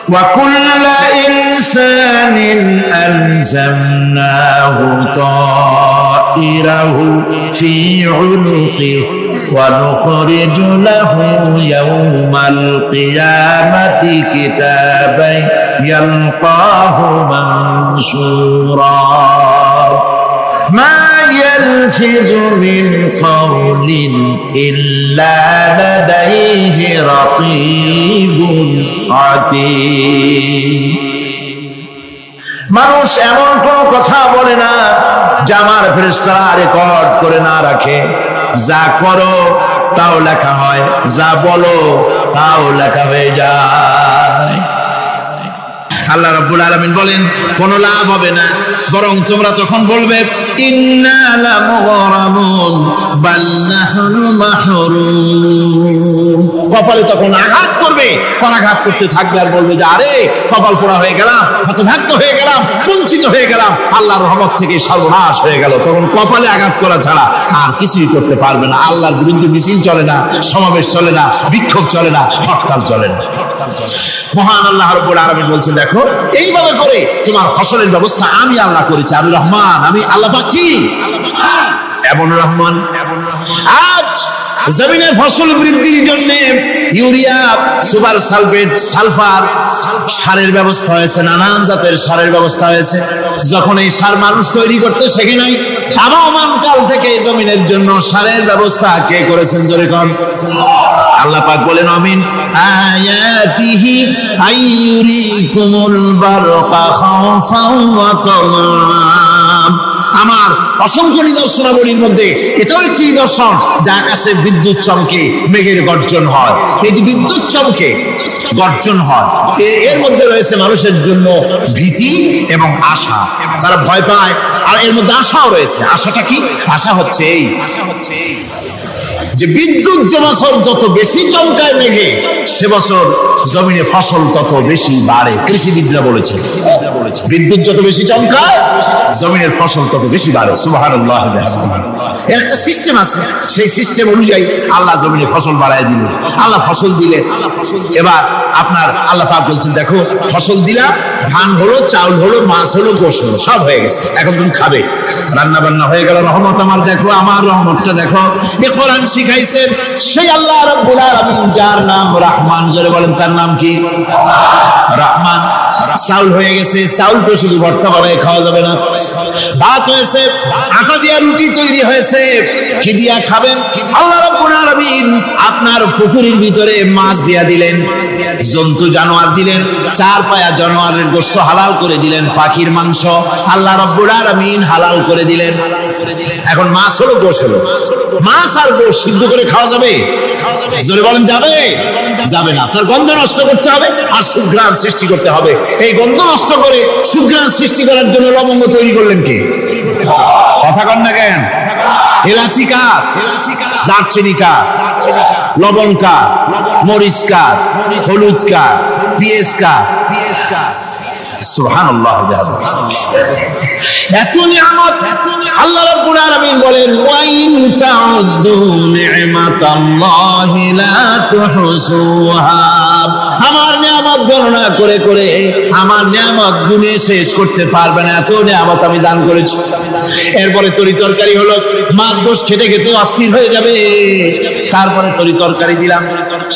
وكل إنسان ألزمناه طائره في عنقه ونخرج له يوم القيامة كتابا يلقاه منشورا ما يلفظ من قول إلا لديه رقيب عتيد মানুষ এমন কোন কথা বলে না যা আমার ফেরেশতারা রেকর্ড করে না রাখে। যা করো তাও লেখা হয়, যা বলো তাও লেখা হয়ে যায়। আল্লাহ রাব্বুল আলামিন বলেন কোনো লাভ হবে না, বরং তোমরা তখন বলবে ইন্না লামুগরামুন বাল নাহনু মাহরুম। কপালে তখন আঘাত করবে, পরাঘাত করতে থাকবে আর বলবে যে আরে কপাল পোড়া হয়ে গেলাম, হতভাগ্য হয়ে গেলাম, বঞ্চিত হয়ে গেলাম, আল্লাহর রহমত থেকে সর্বনাশ হয়ে গেল। তখন কপালে আঘাত করা ছাড়া আর কিছুই করতে পারবে না। আল্লাহর বিরুদ্ধে মিছিল চলে না, সমাবেশ চলে না, বিক্ষোভ চলে না, হরতাল চলে না। মহান আল্লাহ রাব্বুল আলামিন বলছেন দেখো এইভাবে করে তোমার ফসলের ব্যবস্থা আমি আল্লাহ করেছি। আমি রহমান, আমি আল্লাহ পাক কি এমন রহমান। আজ জমিনের ফসল বৃদ্ধির জন্য ইউরিয়া, সুপার সালফেট, সালফার সারের ব্যবস্থা হয়েছে, নানান জাতের সারের ব্যবস্থা হয়েছে। যখন এই সার মানুষ তৈরি করতে শেখে নাই, আবহমান কাল থেকে জমিনের জন্য সারের ব্যবস্থা কে করেছেন? জোরে কোন আল্লাহ পাক বলেন আমিন আয়াতিহি আইয়ুরিকুমুল বারকা খাওফাও ওয়া তামাম। আমার অসংখ্য নিদর্শনাবলীর মধ্যে এটাও একটি নিদর্শন যে আকাশে বিদ্যুৎ চমকে মেঘের গর্জন হয়। এই যে বিদ্যুৎ চমকে গর্জন হয়, এর মধ্যে রয়েছে মানুষের জন্য ভীতি এবং আশা। তারা ভয় পায়, আর এর মধ্যে আশাও রয়েছে। আশাটা কি? আশা হচ্ছে এই যে বিদ্যুৎ যে বছর যত বেশি চমকায় মেঘে, সে বছর জমিনে ফসল তত বেশি বাড়ে। কৃষিবিদরা বলেছে বিদ্যুৎ যত বেশি চমকায় জমিনের ফসল তত বেশি বাড়ে। সুবহানাল্লাহ। এর একটা সিস্টেম আছে, সেই সিস্টেম অনুযায়ী আল্লাহ জমিনে ফসল বাড়ায় দিলেন। আল্লাহ ফসল দিলেন, এবার আপনার আল্লাহ পাক বলছেন দেখো ফসল দিলাম, ধান হলো, চাউল হলো, মাছ হলো, গোশ হলো, সব হয়ে গেছে। এখন তুমি খাবে, রান্না বান্না হয়ে গেল। রহমত আমার দেখো, আমার রহমতটা দেখো। এ কোরআন শিখাইছেন সেই আল্লাহ রাব্বুল আলামিন, যার নাম রহমান। জোরে বলেন তার নাম কি? রহমান। চাউল হয়ে গেছে, চাউল তো শুধু ভর্তা বানায় খাওয়া যাবে না। ভাত হয়েছে, আটা দিয়া রুটি তৈরি হয়েছে, কি দিয়া খাবেন? আল্লাহ রাব্বুল আলামিন আপনার পুকুরের ভিতরে মাছ দিয়া দিলেন, জন্তু জানোয়ার দিলেন, চার পায়া জানোয়ারের গোশত হালাল করে দিলেন, পাখির মাংস আল্লাহ রাব্বুল আলামিন হালাল করে দিলেন। এখন মাছ হলো, গোশ হলো। মাছ আর গোশ সিদ্ধ করে খাওয়া যাবে? জোরে বলেন যাবে? যাবে না। তার গন্ধ নষ্ট করতে হবে আর সুঘ্রাণ সৃষ্টি করতে হবে। এই গন্ধ নষ্ট করে সুঘ্রাণ সৃষ্টি করার জন্য লবঙ্গ তৈরি করলেন কে? কথা কন না কেন? এলাচি কার? দারচিনি কার? লবণ কার? মরিচ কার? হলুদ কার? পেঁয়াজ কার? সুবহানাল্লাহ। এত নিয়ামত আল্লাহ রাব্বুল আলামিন বলেন ওয়া ইন তাউদ্দু নি'মাতাল্লাহি লা তুহসুহা। আমার নিয়ামত গণনা করে করে আমার নিয়ামত গুণে শেষ করতে পারবে না, এত নিয়ামত আমি দান করেছি। এরপরে তরি তরকারি হলো, মাছ গোশ খেতে খেতে অস্থির হয়ে যাবে। তারপরে তরি তরকারি দিলাম,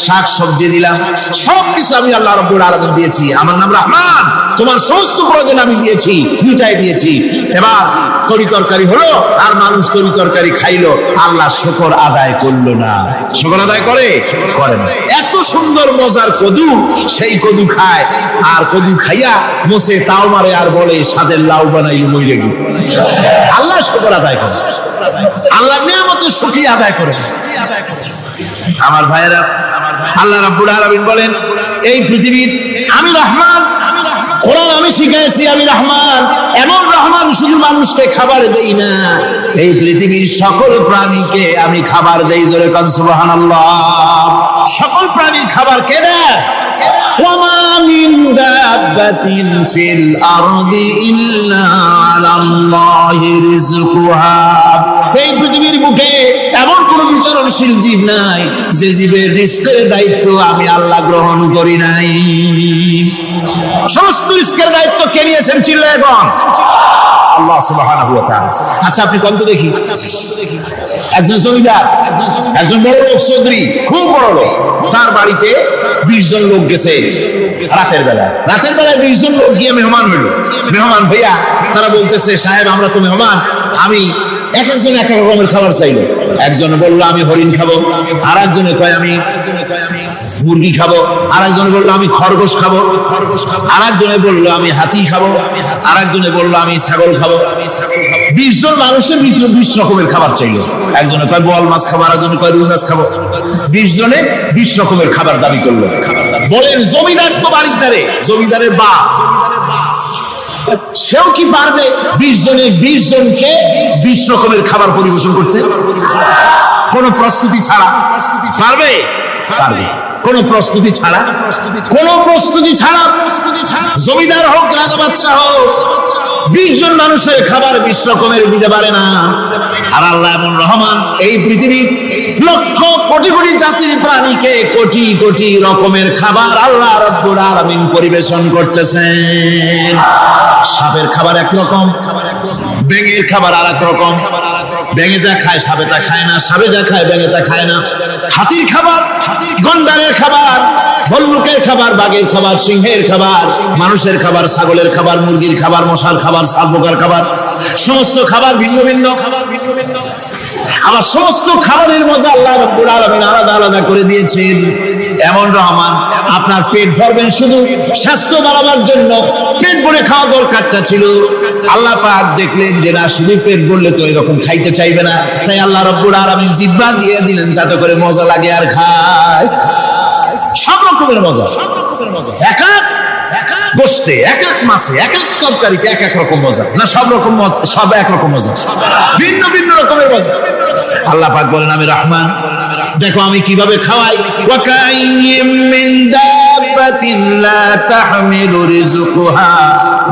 শাক সবজি দিলাম, সবকিছু আমি আল্লাহ রাব্বুল আলামিন দিয়েছি। আমার নাম রহমান, তোমার সমস্ত প্রয়োজন আমি দিয়েছি, মিটাই দিয়েছি। এবার তরি তরকারি হলো, আর মানুষ তরি তরকারি খাইলো, আল্লাহ শুকর আদায় করলো না। শুকর আদায় করে না। এত সুন্দর মজার কদু, সেই কদু খায়, আর কদু খাইয়া মোসে তাও মারে আর বলে স্বাদের লাউ বানাই মইরে গেল। আল্লাহ শুকর আদায় করে, আল্লাহ নিয়ামতের শুকরিয়া আদায় করে। আমার ভাইয়েরা, আল্লাহ রাব্বুল আলামিন বলেন এই পৃথিবীর আমি রহমান, কোরআন আমি শিখাইছি আমি রহমান। এমন রহমান শুধু মানুষকে খাবার দেই না, এই পৃথিবীর সকল প্রাণীকে আমি খাবার দেই। জোরে কান সুবহানাল্লাহ। সকল প্রাণীর খাবার কে দেয়? ওয়া মা মিন দাব্বা দাব্বাতিন ফিল আরদি ইল্লা আলাল্লাহি রিজকুহা। এই পৃথিবীর বুকে এমন কোন বিচরণশীল জীব নাই যে জীবের রিজকের দায়িত্ব আমি আল্লাহ গ্রহণ করি নাই। সমস্ত রিজকের দায়িত্ব কে নিয়েছেন? চিল্লায় বল আল্লাহ সুবহানাহু ওয়া তাআলা। আচ্ছা আপনি কোন তো দেখি, একজন জমিদার, একজন বড় লোক, চৌধুরী, খুব বড় লোক, তার বাড়িতে 20 জন লোক গেছে রাতের বেলায়। 20 জন লোক গিয়ে মেহমান হইল। মেহমান ভাইয়া তারা বলতেছে, সাহেব আমরা তো মেহমান, আমি এক একজন এক এক রকমের খাবার চাইলো। একজন বললো আমি হরিণ খাবো, আর একজনে কয় আমি মুরগি খাবো, আর একজনে বললো আমি খরগোশ খাবো, আর একজনে বললো আমি হাতি খাবো, আর একজনে বললো আমি ছাগল খাবো। 20 জন মানুষের ভিতরে 20 রকমের খাবার চাইলো। একজনে কয় বোয়াল মাছ খাবো, আর একজনে কয় রুই মাছ খাবো। 20 জনে 20 রকমের খাবার দাবি করলো। বলেন জমিদার তো বাড়িদারে, জমিদারের বাপ, সেও কি পারবে 20 জনকে 20 রকমের খাবার পরিবেশন করতে? কোন প্রস্তুতি ছাড়া পারবে? পারবে। কোন প্রস্তুতি ছাড়া, কোন প্রস্তুতি ছাড়া, জমিদার হোক রাজা বাদশা হোক, 20 জন মানুষের খাবার 20 রকমের দিতে পারে না। আর আল্লাহ এমন রহমান, এই পৃথিবীর লক্ষ কোটি কোটি জাতির প্রাণীকে কোটি কোটি রকমের খাবার আল্লাহ রাব্বুল আলামিন পরিবেশন করতেছেন। সাপের খাবার একরকম, ব্যাঙের খাবার আর এক রকম। ব্যাঙে যা খায় সাপে তা খায় না, সাপে যা খায় ব্যাঙে তা খায় না। হাতির খাবার, গন্ডারের খাবার, ভল্লুকের খাবার, বাঘের খাবার, সিংহের খাবার, মানুষের খাবার, ছাগলের খাবার, মুরগির খাবার, মশার খাবার, সাপোকার খাবার, সমস্ত খাবার ভিন্ন ভিন্ন। আবার সমস্ত খাবারের মজা আল্লাহ রাব্বুল আলামিন আলাদা আলাদা করে দিয়েছেন। এমন রহমান, আপনার পেট ভরবেন শুধু স্বাস্থ্য বাড়াবার জন্য, পেট ভরে খাওয়া দরকারটা ছিল। আল্লাহ পাক দেখলেন যে না, শুধু পেট ভরলে তো এরকম খাইতে চাইবে না, তাই আল্লাহ রাব্বুল আলামিন জিহ্বা দিয়ে দিলেন যাতে করে মজা লাগে আর খায়। সব রকমের মজা, এক এক গোশতে, এক এক মাছে, এক এক তরকারিতে এক এক রকম মজা না, সব রকম মজা, সব এক রকম মজা, ভিন্ন ভিন্ন রকমের মজা। আল্লাহ পাক বলেন আমি রহমান, দেখো আমি কিভাবে খাওয়াই। ওয়া কাইয়্যিম মিন দাব্বাতিন লা তাহমিলু রিজকুহা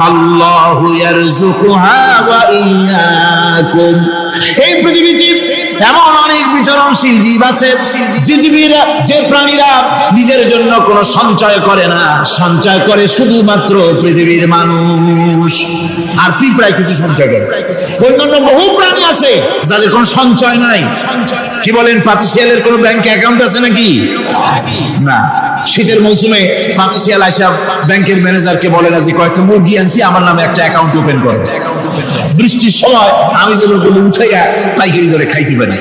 আল্লাহু ইয়ারযুকুহা ওয়া ইয়্যাকুম। এই পৃথিবীতে এমন অনেক বিচরণশীল জীব আছে, যে প্রাণীরা নিজের জন্য কোনো সঞ্চয় করে না, সঞ্চয় করে শুধুমাত্র পৃথিবীর মানুষ। আর পিঁপড়ায় কিছু সঞ্চয় করে। অন্যান্য বহু প্রাণী আছে যাদের কোনো সঞ্চয় নাই। কি বলেন, পাতিশিয়ালের কোনো ব্যাংকে অ্যাকাউন্ট আছে নাকি? না। শীতের মৌসুমে পাতিশিয়াল আইসা ব্যাংকের ম্যানেজারকে বলে না যে কয়েকটা মুরগি আনছি, আমার নামে একটা অ্যাকাউন্ট ওপেন করো। বৃষ্টির সময় আমি যেন কোনো উঠাইয়া পাইকারি ধরে খাইতে পারি।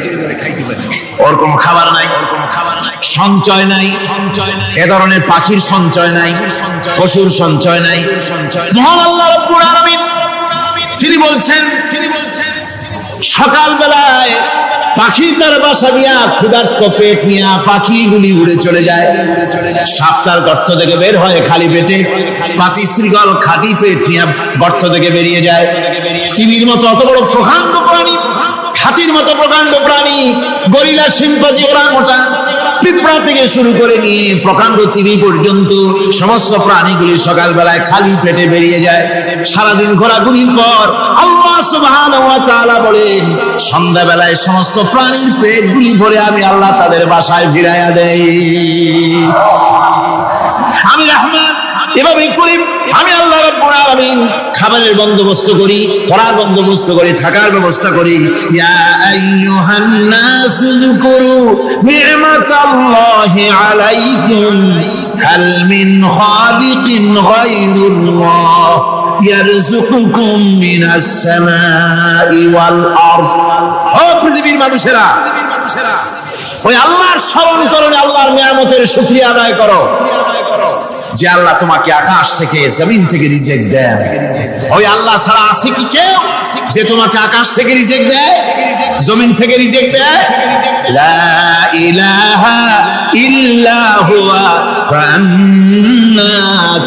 ওর কোনো খাবার নাই, সঞ্চয় নাই, এ ধরনের পাখির সঞ্চয় নাই, পশুর সঞ্চয় নাই। মহান আল্লাহ রাব্বুল আলামিন তিনি বলছেন, সকাল বেলায় পাখি তার বাসা দিয়া ক্ষুধার্ত পেট নিয়ে পাখিগুলি উড়ে চলে যায়। সাপটার গর্ত থেকে বের হয় খালি পেটে, পাতি শৃগাল খাঁটি পেট নিয়ে গর্ত থেকে বেরিয়ে যায়। তিমির মতো অত বড় প্রকাণ্ড প্রাণী, হাতির মতো প্রকাণ্ড প্রাণী, গরিলা, শিম্পাঞ্জি, ওরাংওটাং, পিঁপড়া থেকে শুরু করে নিয়ে প্রকাণ্ড তিমি পর্যন্ত সমস্ত প্রাণীগুলি সকালবেলায় খালি পেটে বেরিয়ে যায়। সারাদিন ঘোরাঘুরির পর আল্লাহ সুবহানাহু ওয়া তাআলা বলেন, সন্ধ্যাবেলায় সমস্ত প্রাণীর পেটগুলি ভরে আমি আল্লাহ তাদের বাসায় ফিরাইয়া দেই। আমি রহমান, এভাবেই করি। আমি আল্লাহ রাব্বুল আলামিন খাবারের বন্দোবস্ত করি, পড়ার বন্দোবস্ত করি, থাকার ব্যবস্থা করি। ইয়া আইয়ুহান নাসু যকুরু নি'মাতাল্লাহি আলাইকুম হাল মিন খালিকিন গায়রুল্লাহ ইয়ারযুকুকুম মিনাস সামাই ওয়াল আরদ। ও পৃথিবীর মানুষেরা, ওই আল্লাহর স্মরণ করো, আল্লাহর নিয়ামতের শুকরিয়া আদায় করো যে আল্লাহ তোমাকে আকাশ থেকে জমিন থেকে রিজিক দেন। ওই আল্লাহ ছাড়া আছে কি কেউ যে তোমাকে আকাশ থেকে রিজিক দেয়, জমিন থেকে রিজিক দেয়? লা ইলাহা ইল্লা হুয়া ফান্না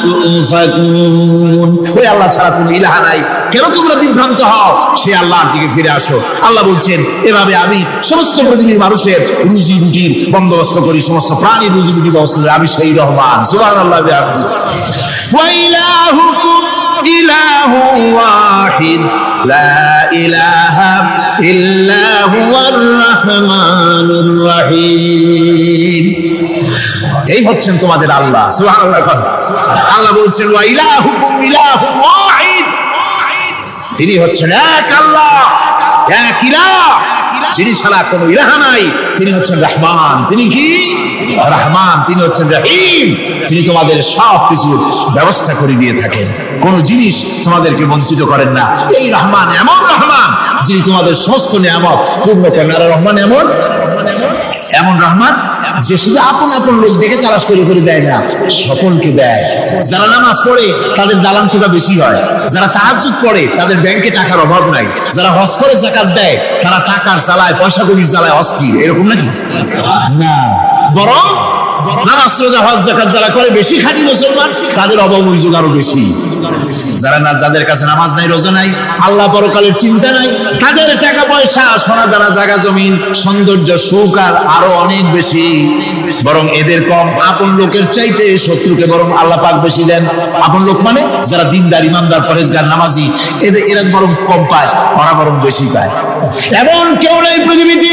তুফাকুন। ওই আল্লাহ ছাড়া কোনো ইলাহা নাই, কেন তোমরা বিভ্রান্ত হও? সেই আল্লাহর দিকে ফিরে আসো। আল্লাহ বলছেন, এভাবে আমি সমস্ত পৃথিবীর মানুষের রুজি রুটির বন্দোবস্ত করি, সমস্ত প্রাণীর রুজি রুটির ব্যবস্থা করি। আমি সেই রহমান। সুবহানাল্লাহ। ওয়া ইলাহু ইলাহু ওয়াহিদ লা ইলাহা ইল্লা হুয়ার রাহমানুর রহিম। এই হচ্ছেন তোমাদের আল্লাহ। সুবহানাল্লাহ। আল্লাহ বলছেন ওয়া ইলাহুকুম ইলাহুন ওয়াহিদ, তিনি হচ্ছেন এক আল্লাহ, এক ইলাহ, যিনি ছাড়া কোনো ইলাহ নাই। তিনি হচ্ছেন রহমান। তিনি কি? রহমান। তিনি হচ্ছেন রহিম। তিনি তোমাদের সব কিছুর ব্যবস্থা করে দিয়ে থাকেন, কোন জিনিস তোমাদেরকে বঞ্চিত করেন না। এই রহমান এমন রহমান যিনি তোমাদের সমস্ত নিয়ামত পূর্ণ করেন। আর রহমান এমন রহমান যে শুধু আপন আপন লোক দেখে তালাশ করে করে দেয় না, সকলকে দেয়। যারা নামাজ পড়ে তাদের দালান কোটা বেশি হয়, যারা তাহাজ্জুদ পড়ে তাদের ব্যাংকে টাকার অভাব নাই, যারা হজ করে যাকাত দেয় তারা টাকার জ্বালায়, পয়সা কড়ির জ্বালায় অস্থির। এরকম নাকি? না, বরং নামাজ রোজা হজ যাকাত যারা করে বেশি খাঁটি মুসলমান, তাদের অভাব অভিযোগ আরো বেশি। যাদের কাছে নামাজ নাই, রোজা নাই, আল্লাহ পরকালের চিন্তা নাই, তাদের টাকা পয়সা, সোনা দানা, জায়গা জমিন, সৌন্দর্য, সুখ আর আরো অনেক বেশি। বরং এদের কম। আপন লোকের চাইতে শত্রুকে বরং আল্লাহ পাক বেশি দেন। আপন লোক মানে যারা দিনদার, ইমানদার, পরেজগার, নামাজি, এরা বরং কম পায়, ওরা বরং বেশি পায়। এমন কেউ নাই পৃথিবীতে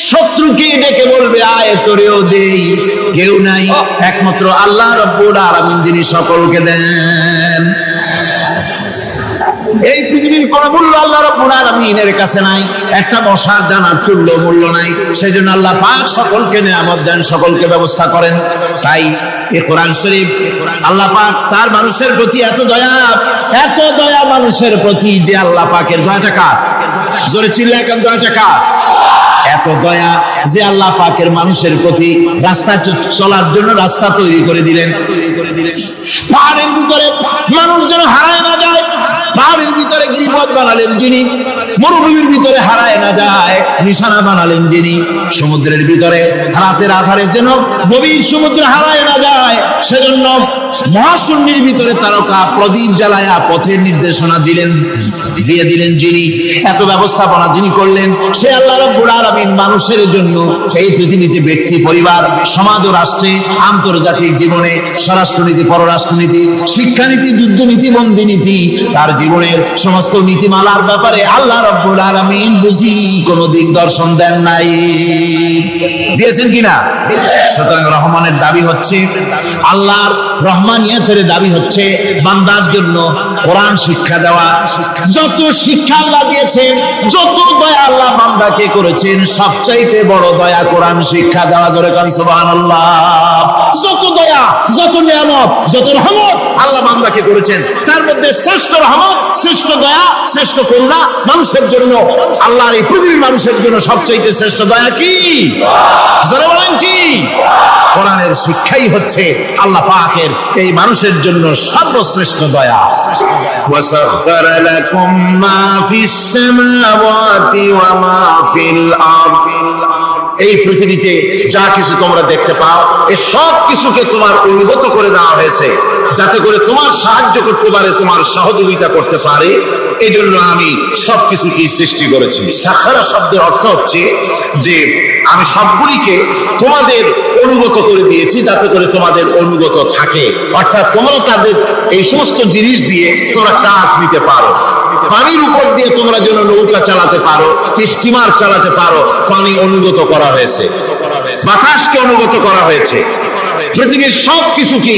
শত্রুকে ডেকে বলবে আয় তোরেও দেই, কেউ নাই। একমাত্র আল্লাহ রাব্বুল আলামিন যিনি সকলকে দেন। এই পৃথিবীর কোন মূল্য আল্লাহ রাব্বুল আলামিনের কাছে নাই, একটা মশার দানার তুল্য মূল্য নাই। সেজন্য আল্লাহ পাক সকলকে নিয়ামত দেন, সকলকে ব্যবস্থা করেন। তাই এই কোরআন শরীফ আল্লাহ পাক তার মানুষের প্রতি এত দয়া মানুষের প্রতি, যে আল্লাহ পাকের দয়াটা কার? জোরে চিল্লা এখন দয়াটা কার? এত দয়া যে আল্লাহ পাকের মানুষের প্রতি রাস্তা চলার জন্য রাস্তা তৈরি করে দিলেন। পাহাড়ের ভিতরে মানুষ যেন হারায় না যায়, পাহাড়ের ভিতরে গিরিপথ বানালেন যিনি, মরুভূমির ভিতরে হারায় না যায় নিশানা বানালেন যিনি, সমুদ্রের ভিতরে রাতের আধারে যেন গভীর সমুদ্রে হারায় না যায়, সেজন্য মহাশূন্যের ভিতরে তারকা প্রদীপ জ্বালায়া পথের নির্দেশনা দিয়ে দিলেন যিনি, এত ব্যবস্থাপনা যিনি করলেন, সে আল্লাহ রাব্বুল আলামিন মানুষের জন্য এই পৃথিবীতে ব্যক্তি, পরিবার, সমাজ ও রাষ্ট্রে, আন্তর্জাতিক জীবনে, স্বরাষ্ট্রনীতি, পররাষ্ট্রনীতি, শিক্ষানীতি, যুদ্ধনীতি, বন্দিনীতি, তার জীবনের সমস্ত নীতিমালার ব্যাপারে আল্লাহ রাব্বুল আলামিন বুঝি কোনো দিক দর্শন দেন নাই। দিয়েছেন কিনা? সুতরাং রহমানের দাবি হচ্ছে, আল্লাহর রহমানিয়তের দাবি হচ্ছে বান্দার জন্য কোরআন শিক্ষা দেওয়া। যত শিক্ষা আল্লাহ দিয়েছেন, যত দয়া আল্লাহ বান্দাকে করেছেন, সবচাইতে বড় দয়া কোরআন শিক্ষা দেওয়া। জোরে কান সুবহানাল্লাহ। যত দয়া, যত নিয়ামত, যত রহমত আল্লাহ বান্দাকে করেছেন, তার মধ্যে শ্রেষ্ঠ রহমত, শ্রেষ্ঠ দয়া, শ্রেষ্ঠ করুণা মানুষের জন্য, আল্লাহর এই পৃথিবীর মানুষের জন্য সবচাইতে শ্রেষ্ঠ দয়া কি? যারা বলেন কি? কোরআনের শিক্ষাই হচ্ছে আল্লাহ পাকের এই মানুষের জন্য সর্বশ্রেষ্ঠ দয়া। ওয়াসাখখারা লাকুম মা ফিস সামাওয়াতি ওয়া মা ফিল আরদ, এই পৃথিবীতে যা কিছু তোমরা দেখতে পাও, এই সব কিছুকে তোমার অনুগত করে দেওয়া হয়েছে, যাতে করে তোমার সাহায্য করতে পারে, তোমার সহযোগিতা করতে পারে। এই জন্য আমি সবকিছুকে সৃষ্টি করেছি। সাখারা শব্দের অর্থ হচ্ছে যে আমি সবগুলিকে তোমাদের অনুগত করে দিয়েছি, যাতে করে তোমাদের অনুগত থাকে। অর্থাৎ তোমরা তাদের এই সমস্ত জিনিস দিয়ে তোমরা কাজ নিতে পারো। পানির উপর দিয়ে তোমরা যেন নৌকা চালাতে পারো, স্টিমার চালাতে পারো, পানি অনুগত করা হয়েছে, বাতাসকে অনুগত করা হয়েছে। পৃথিবীর সব কিছুকে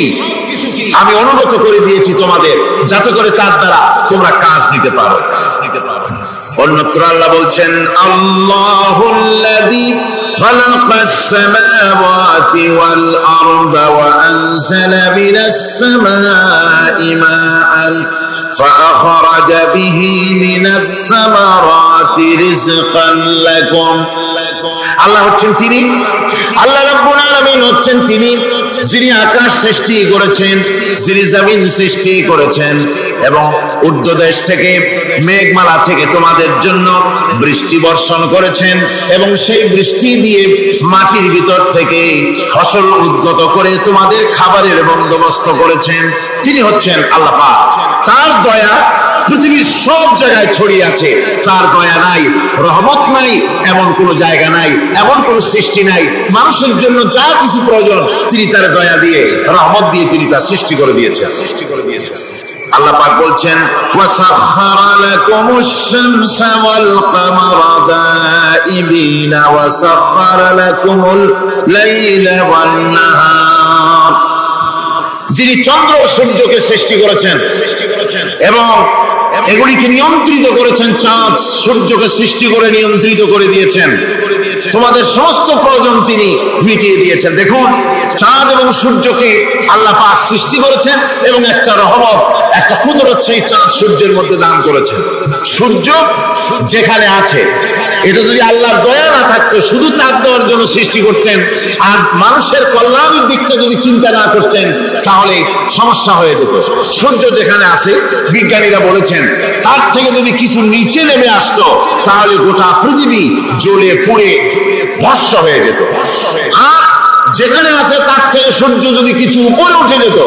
আমি অনুগত করে দিয়েছি তোমাদের, যাতে করে তার দ্বারা তোমরা কাজ নিতে পারো। অন্যত্র আল্লাহ বলছেন, আল্লাহুল্লাযী খালাকাস সামাওয়াতি ওয়াল আরদা ওয়া আনজালা মিনাস সামাই মাআন فأخرج به من الثمرات رزقا لكم। আল্লাহ হচ্ছেন তিনি, আল্লাহ রাব্বুল আলামিন হচ্ছেন তিনি যিনি আকাশ সৃষ্টি করেছেন, যিনি জমিন সৃষ্টি করেছেন, এবং ঊর্ধ্বদেশ থেকে মেঘমালা থেকে তোমাদের জন্য বৃষ্টি বর্ষণ করেছেন, এবং সেই বৃষ্টি দিয়ে মাটির ভিতর থেকে ফসল উদ্গত করে তোমাদের খাবারের বন্দোবস্ত করেছেন। তিনি হচ্ছেন আল্লাহ পাক। তার দয়া পৃথিবীর সব জায়গায় ছড়িয়ে আছে। তার দয়া নাই, রহমত নাই, এমন কোন জায়গা নাই, এমন কোন সৃষ্টি নাই। মানুষের জন্য যা কিছু প্রয়োজন তিনি তার দয়া দিয়ে, রহমত দিয়ে তিনি তার সৃষ্টি করে দিয়েছেন। আল্লাহ পাক বলছেন ওয়াসাখখারা লাকুমুশ শামসা ওয়াল কামারা দাইবিনা ওয়াসাখখারা লাকুমুল লাইলা ওয়ান নাহার। যিনি চন্দ্র ও সূর্যকে সৃষ্টি করেছেন এবং এগুলিকে নিয়ন্ত্রিত করেছেন, চাঁদ সূর্যকে সৃষ্টি করে নিয়ন্ত্রিত করে দিয়েছেন, তোমাদের সমস্ত প্রয়োজন তিনি মিটিয়ে দিয়েছেন। দেখুন, চাঁদ এবং সূর্যকে আল্লাহ পাক সৃষ্টি করেছেন এবং একটা রহমত, একটা কুদরত সেই চাঁদ সূর্যের মধ্যে দান করেছেন। সূর্য যেখানে আছে, এটা যদি আল্লাহর দয়া না থাকতো, শুধু তাপ দেওয়ার জন্য সৃষ্টি করতেন আর মানুষের কল্যাণের দিকটা যদি চিন্তা না করতেন, তাহলে সমস্যা হয়ে যেত। সূর্য যেখানে আছে, বিজ্ঞানীরা বলেছেন তার থেকে যদি কিছু নিচে নেমে আসতো, তাহলে গোটা পৃথিবী জ্বলে পুড়ে ভস্ম হয়ে যেত। আর যেখানে আছে তার থেকে সূর্য যদি কিছু উপরে উঠে যেত,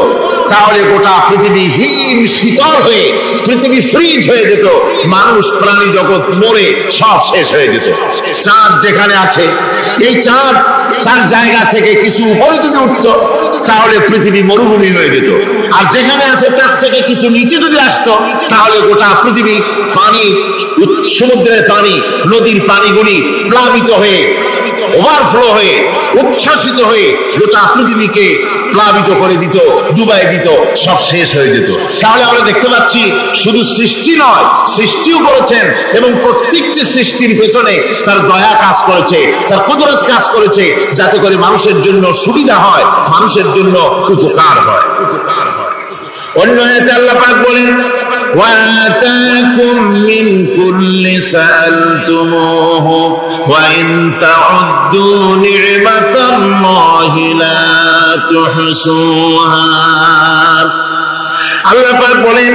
তাহলে গোটা পৃথিবী হিম শীতল হয়ে, পৃথিবী ফ্রিজ হয়ে যেত, মানুষ প্রাণী জগৎ মরে সব শেষ হয়ে যেত। চাঁদ যেখানে আছে, এই চাঁদ তার জায়গা থেকে কিছু উপরে যদি উঠতো, তাহলে পৃথিবী মরুভূমি হয়ে যেত। আর যেখানে আছে তার থেকে কিছু নিচে যদি আসতো, তাহলে গোটা পৃথিবী পানি, সমুদ্রের পানি, নদীর পানিগুলি প্লাবিত হয়ে, ওভারফ্লো হয়ে, উচ্ছ্বাসিত হয়ে গোটা পৃথিবীকে প্লাবিত করে দিত, ডুবাই দিত, সব শেষ হয়ে যেত। তাহলে আমরা দেখতে পাচ্ছি শুধু সৃষ্টি নয়, সৃষ্টিও করেছেন এবং প্রত্যেকটি সৃষ্টির পেছনে তার দয়া কাজ করেছে, তার কুদরত কাজ করেছে, যাতে করে মানুষের জন্য সুবিধা হয়, মানুষের জন্য উপকার হয়। অন্য আয়াতে আল্লাহ পাক বলেন وآتاكم من كل سألتموه وإن تعدوا نعمة الله لا تحصوها। আল্লাহ পাক বলেন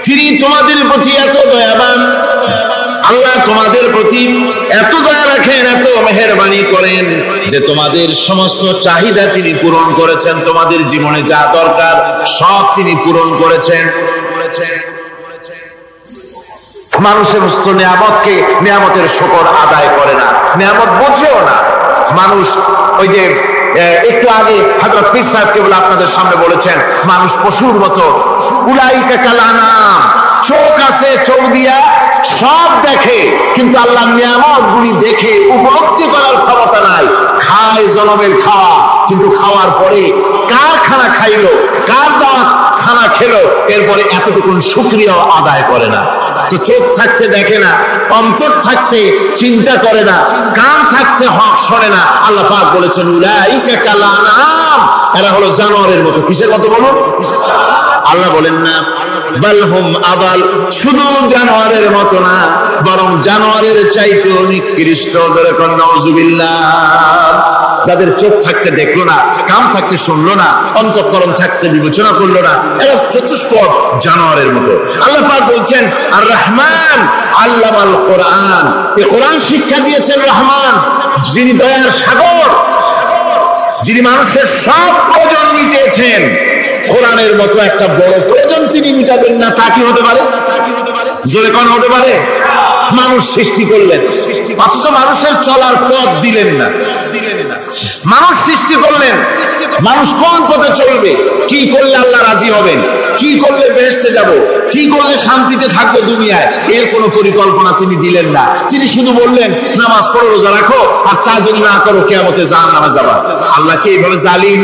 তিনি তোমাদের প্রতি এত দয়াবান, আল্লাহ তোমাদের প্রতি এত দয়া রাখেন, এত মেহেরবানি করেন যে তোমাদের সমস্ত চাহিদা তিনি পূরণ করেছেন। তোমাদের জীবনে যা দরকার সব তিনি পূরণ করেছেন। মানুষ সমস্ত নিয়ামতকে, নিয়ামতের শুকর আদায় করে না, নিয়ামত বোঝেও না মানুষ। ওই যে একটু আগে হযরত পীর সাহেব কেবল আপনাদের সামনে বলেছেন, মানুষ পশুর মতো, উলাইকা কাল আনাম, চোখ আছে, চোখ দিয়া সব দেখে, কিন্তু আল্লাহর নিয়ামত গুলি দেখে উপলব্ধি করার ক্ষমতা নাই। খায় জনমের খাওয়া, কিন্তু খাওয়ার পরে কার খানা খাইলো, কার দাওয়াত খানা খেলো, এরপরে এতটুকুন শুকরিয়া আদায় করে না। তো চোখ থাকতে দেখে না, অন্তর থাকতে চিন্তা করে না, কান থাকতে হক শোনে না। আল্লাহ পাক বলেছেন উলাইকা কাল আনাম, এরা হলো জানোয়ারের মতো। কিসের মতো বলুন? আল্লাহ বলেন না বাল হুম আদাল, শুধু জানোয়ারের মতো না, বরং জানোয়ারের চাইতেও নিকৃষ্ট। যেরকম নাউজুবিল্লাহ, যাদের চোখ থাকতে দেখলো না, কান থাকতে শুনলো না, অন্তঃকরণ থাকতে বিবেচনা করলো না, এরা চতুষ্পদ জানোয়ারের মতো। আল্লাহ পাক বলছেন আর রহমান আল্লামাল কোরআন, এই কোরআন শিক্ষা দিয়েছেন রহমান, যিনি দয়ার সাগর, যিনি মানুষের সব প্রয়োজন মিটিয়েছেন। কোরআনের মতো একটা বড় প্রয়োজন তিনি মিটাবেন না, তা কি হতে পারে? জোরে কোন হতে পারে? মানুষ সৃষ্টি করলেন, অথচ মানুষের চলার পথ দিলেন না। মানুষ সৃষ্টি করলেন, মানুষ কোন পথে চলবে, কি করলে আল্লাহ রাজি হবেন, কি করলে বেহেশতে যাব, কি করলে শান্তিতে থাকবে দুনিয়ায়, এর কোন পরিকল্পনা তিনি দিলেন না। তিনি শুধু বললেন নামাজ পড়ো, রোজা রাখো, আর তা যদি না করো কিয়ামতে জাহান্নামে যাবা। আল্লাহ কি এইভাবে জালিম?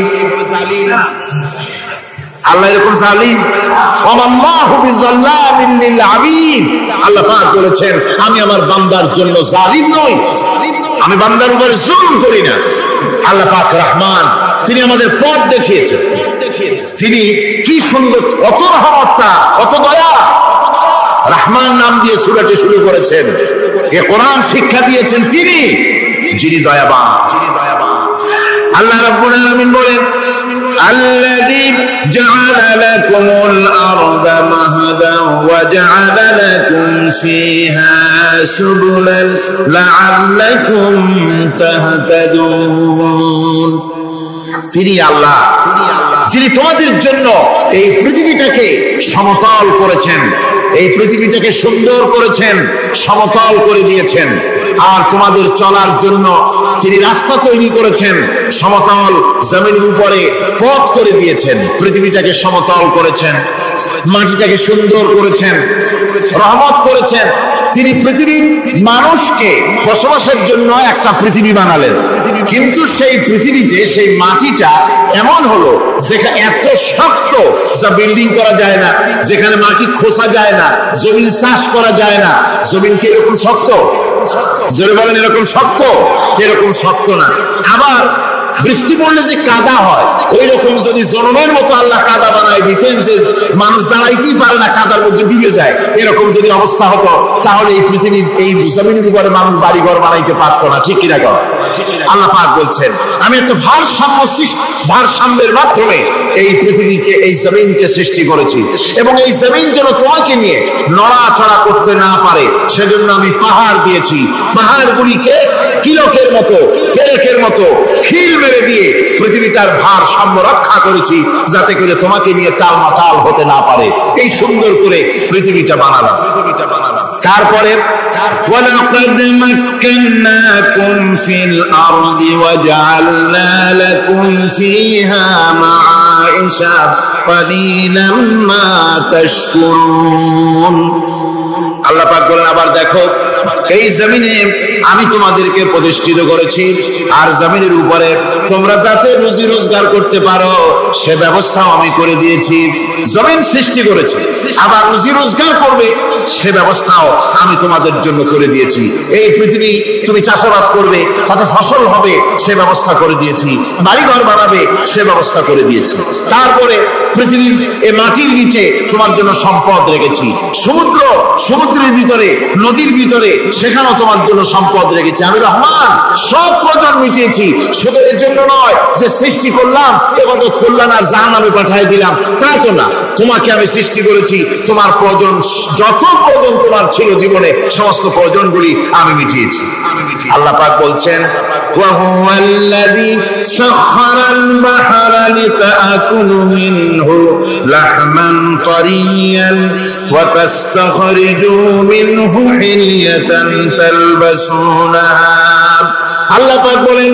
আল্লাহ এরকম জালিম? ওয়াল্লাহু বিযাল্লামিন লিল আবিদ। আল্লাহ পাক বলেছেন আমি আমার বান্দার জন্য জালিম নই, আমি বান্দার উপরে জুলুম করি না। আল্লাহ পাক রহমান, তিনি আমাদের পথ দেখিয়েছেন। তিনি কি সুন্দর, কত রহমতটা, কত দয়া। রহমান নাম দিয়ে সূরাটি শুরু করেছেন। এ কোরআন শিক্ষা দিয়েছেন তিনি, যিনি দয়াবান। আল্লাহ রাব্বুল আলামিন বলেন الذي جعل لكم الأرض مهدا وجعل لكم فيها سبلا لعلكم تهتدون। তিনি আল্লাহ, যিনি তোমাদের জন্য এই পৃথিবীটাকে সমতল করেছেন, এই পৃথিবীটাকে সুন্দর করেছেন, সমতল করে দিয়েছেন। আর তোমাদের চলার জন্য তিনি রাস্তা তৈরি করেছেন, সমতল জমিনের উপরে পথ করে দিয়েছেন, পৃথিবীটাকে সমতল করেছেন। মাটিটাকে সুন্দর করেছেন, রহমত করেছেন। তিনি পৃথিবীর মানুষকে বসবাসের জন্য একটা পৃথিবী বানালেন, কিন্তু সেই পৃথিবীতে সেই মাটিটা এমন হলো যেখানে এত শক্ত যা বিল্ডিং করা যায় না, যেখানে মাটি খোসা যায় না, জমিন চাষ করা যায় না। জমিন কি এরকম শক্ত? জোরে বলেন, এরকম শক্ত? এরকম শক্ত না। আবার বৃষ্টি পড়লে যে কাদা হয়, ওই রকম যদি জনমের মতো আল্লাহ কাদা বানায় দিতেন যে মানুষ দাঁড়াইতেই পারে না, কাদার মধ্যে ডুবে যায়, এরকম যদি অবস্থা হতো, তাহলে এই পৃথিবীর এই জমিনের উপরে মানুষ বাড়িঘর বানাইতে পারতো না। ঠিক কিনা? আল্লাহ পাক বলছেন, আমি একটা ভারসাম্যের মাধ্যমে এই পৃথিবীকে, এই জমিনকে সৃষ্টি করেছি, এবং এই জমিন যেন তোমাকে নিয়ে নড়াচড়া করতে না পারে সেজন্য আমি পাহাড় দিয়েছি। পাহাড়গুলিকে কিলকের মতো, পেরেকের মতো খিল মেরে দিয়ে পৃথিবীটার ভারসাম্য রক্ষা করেছি, যাতে করে তোমাকে নিয়ে টালমাটাল হতে না পারে। এই সুন্দর করে পৃথিবীটা বানালাম। তারপরে وَلَقَدْ مَكَّنَّاكُمْ فِي الْأَرْضِ وَجَعَلْنَا لَكُمْ فِيهَا مَعَائِشَ قَلِيلًا مَا تَشْكُرُونَ। আল্লাহ পাক বলেন, আবার দেখো, এই জমিনে আমি তোমাদেরকে প্রতিষ্ঠিত করেছি, আর জমিনের উপরে তোমরা যাতে রুজি রোজগার করতে পারো সে ব্যবস্থাও আমি করে দিয়েছি। জমিন সৃষ্টি করেছি, আবার রুজি রোজগার করবে সে ব্যবস্থাও আমি তোমাদের জন্য করে দিয়েছি। এই পৃথিবী তুমি চাষাবাদ করবে, তাতে ফসল হবে সে ব্যবস্থা করে দিয়েছি, বাড়িঘর বানাবে সে ব্যবস্থা করে দিয়েছি। তারপরে পৃথিবীর এই মাটির নিচে তোমার জন্য সম্পদ রেখেছি, সমুদ্রের ভিতরে, নদীর ভিতরে, সেখানেও তোমার জন্য সম্পদ রেখেছি। আমি রহমান, সব প্রয়োজন মিটিয়েছি। শুধু এর জন্য নয় যে সৃষ্টি করলাম, ইবাদত করলাম আর জাহান্নামে পাঠিয়ে দিলাম, তা তো না। তোমাকে আমি সৃষ্টি করেছি, তোমার প্রয়োজন, যত প্রয়োজন তোমার ছিল জীবনে, সমস্ত প্রয়োজনগুলি আমি মিটিয়েছি। আল্লাহ পাক বলছেন, وَهُوَ الَّذِي سَخَّرَ الْبَحْرَ لِتَأْكُلُوا مِنْهُ لَحْمًا طَرِيًّا وَتَسْتَخْرِجُوا مِنْهُ حِلْيَةً تَلْبَسُونَهَا। আল্লাহ পাক বলেন,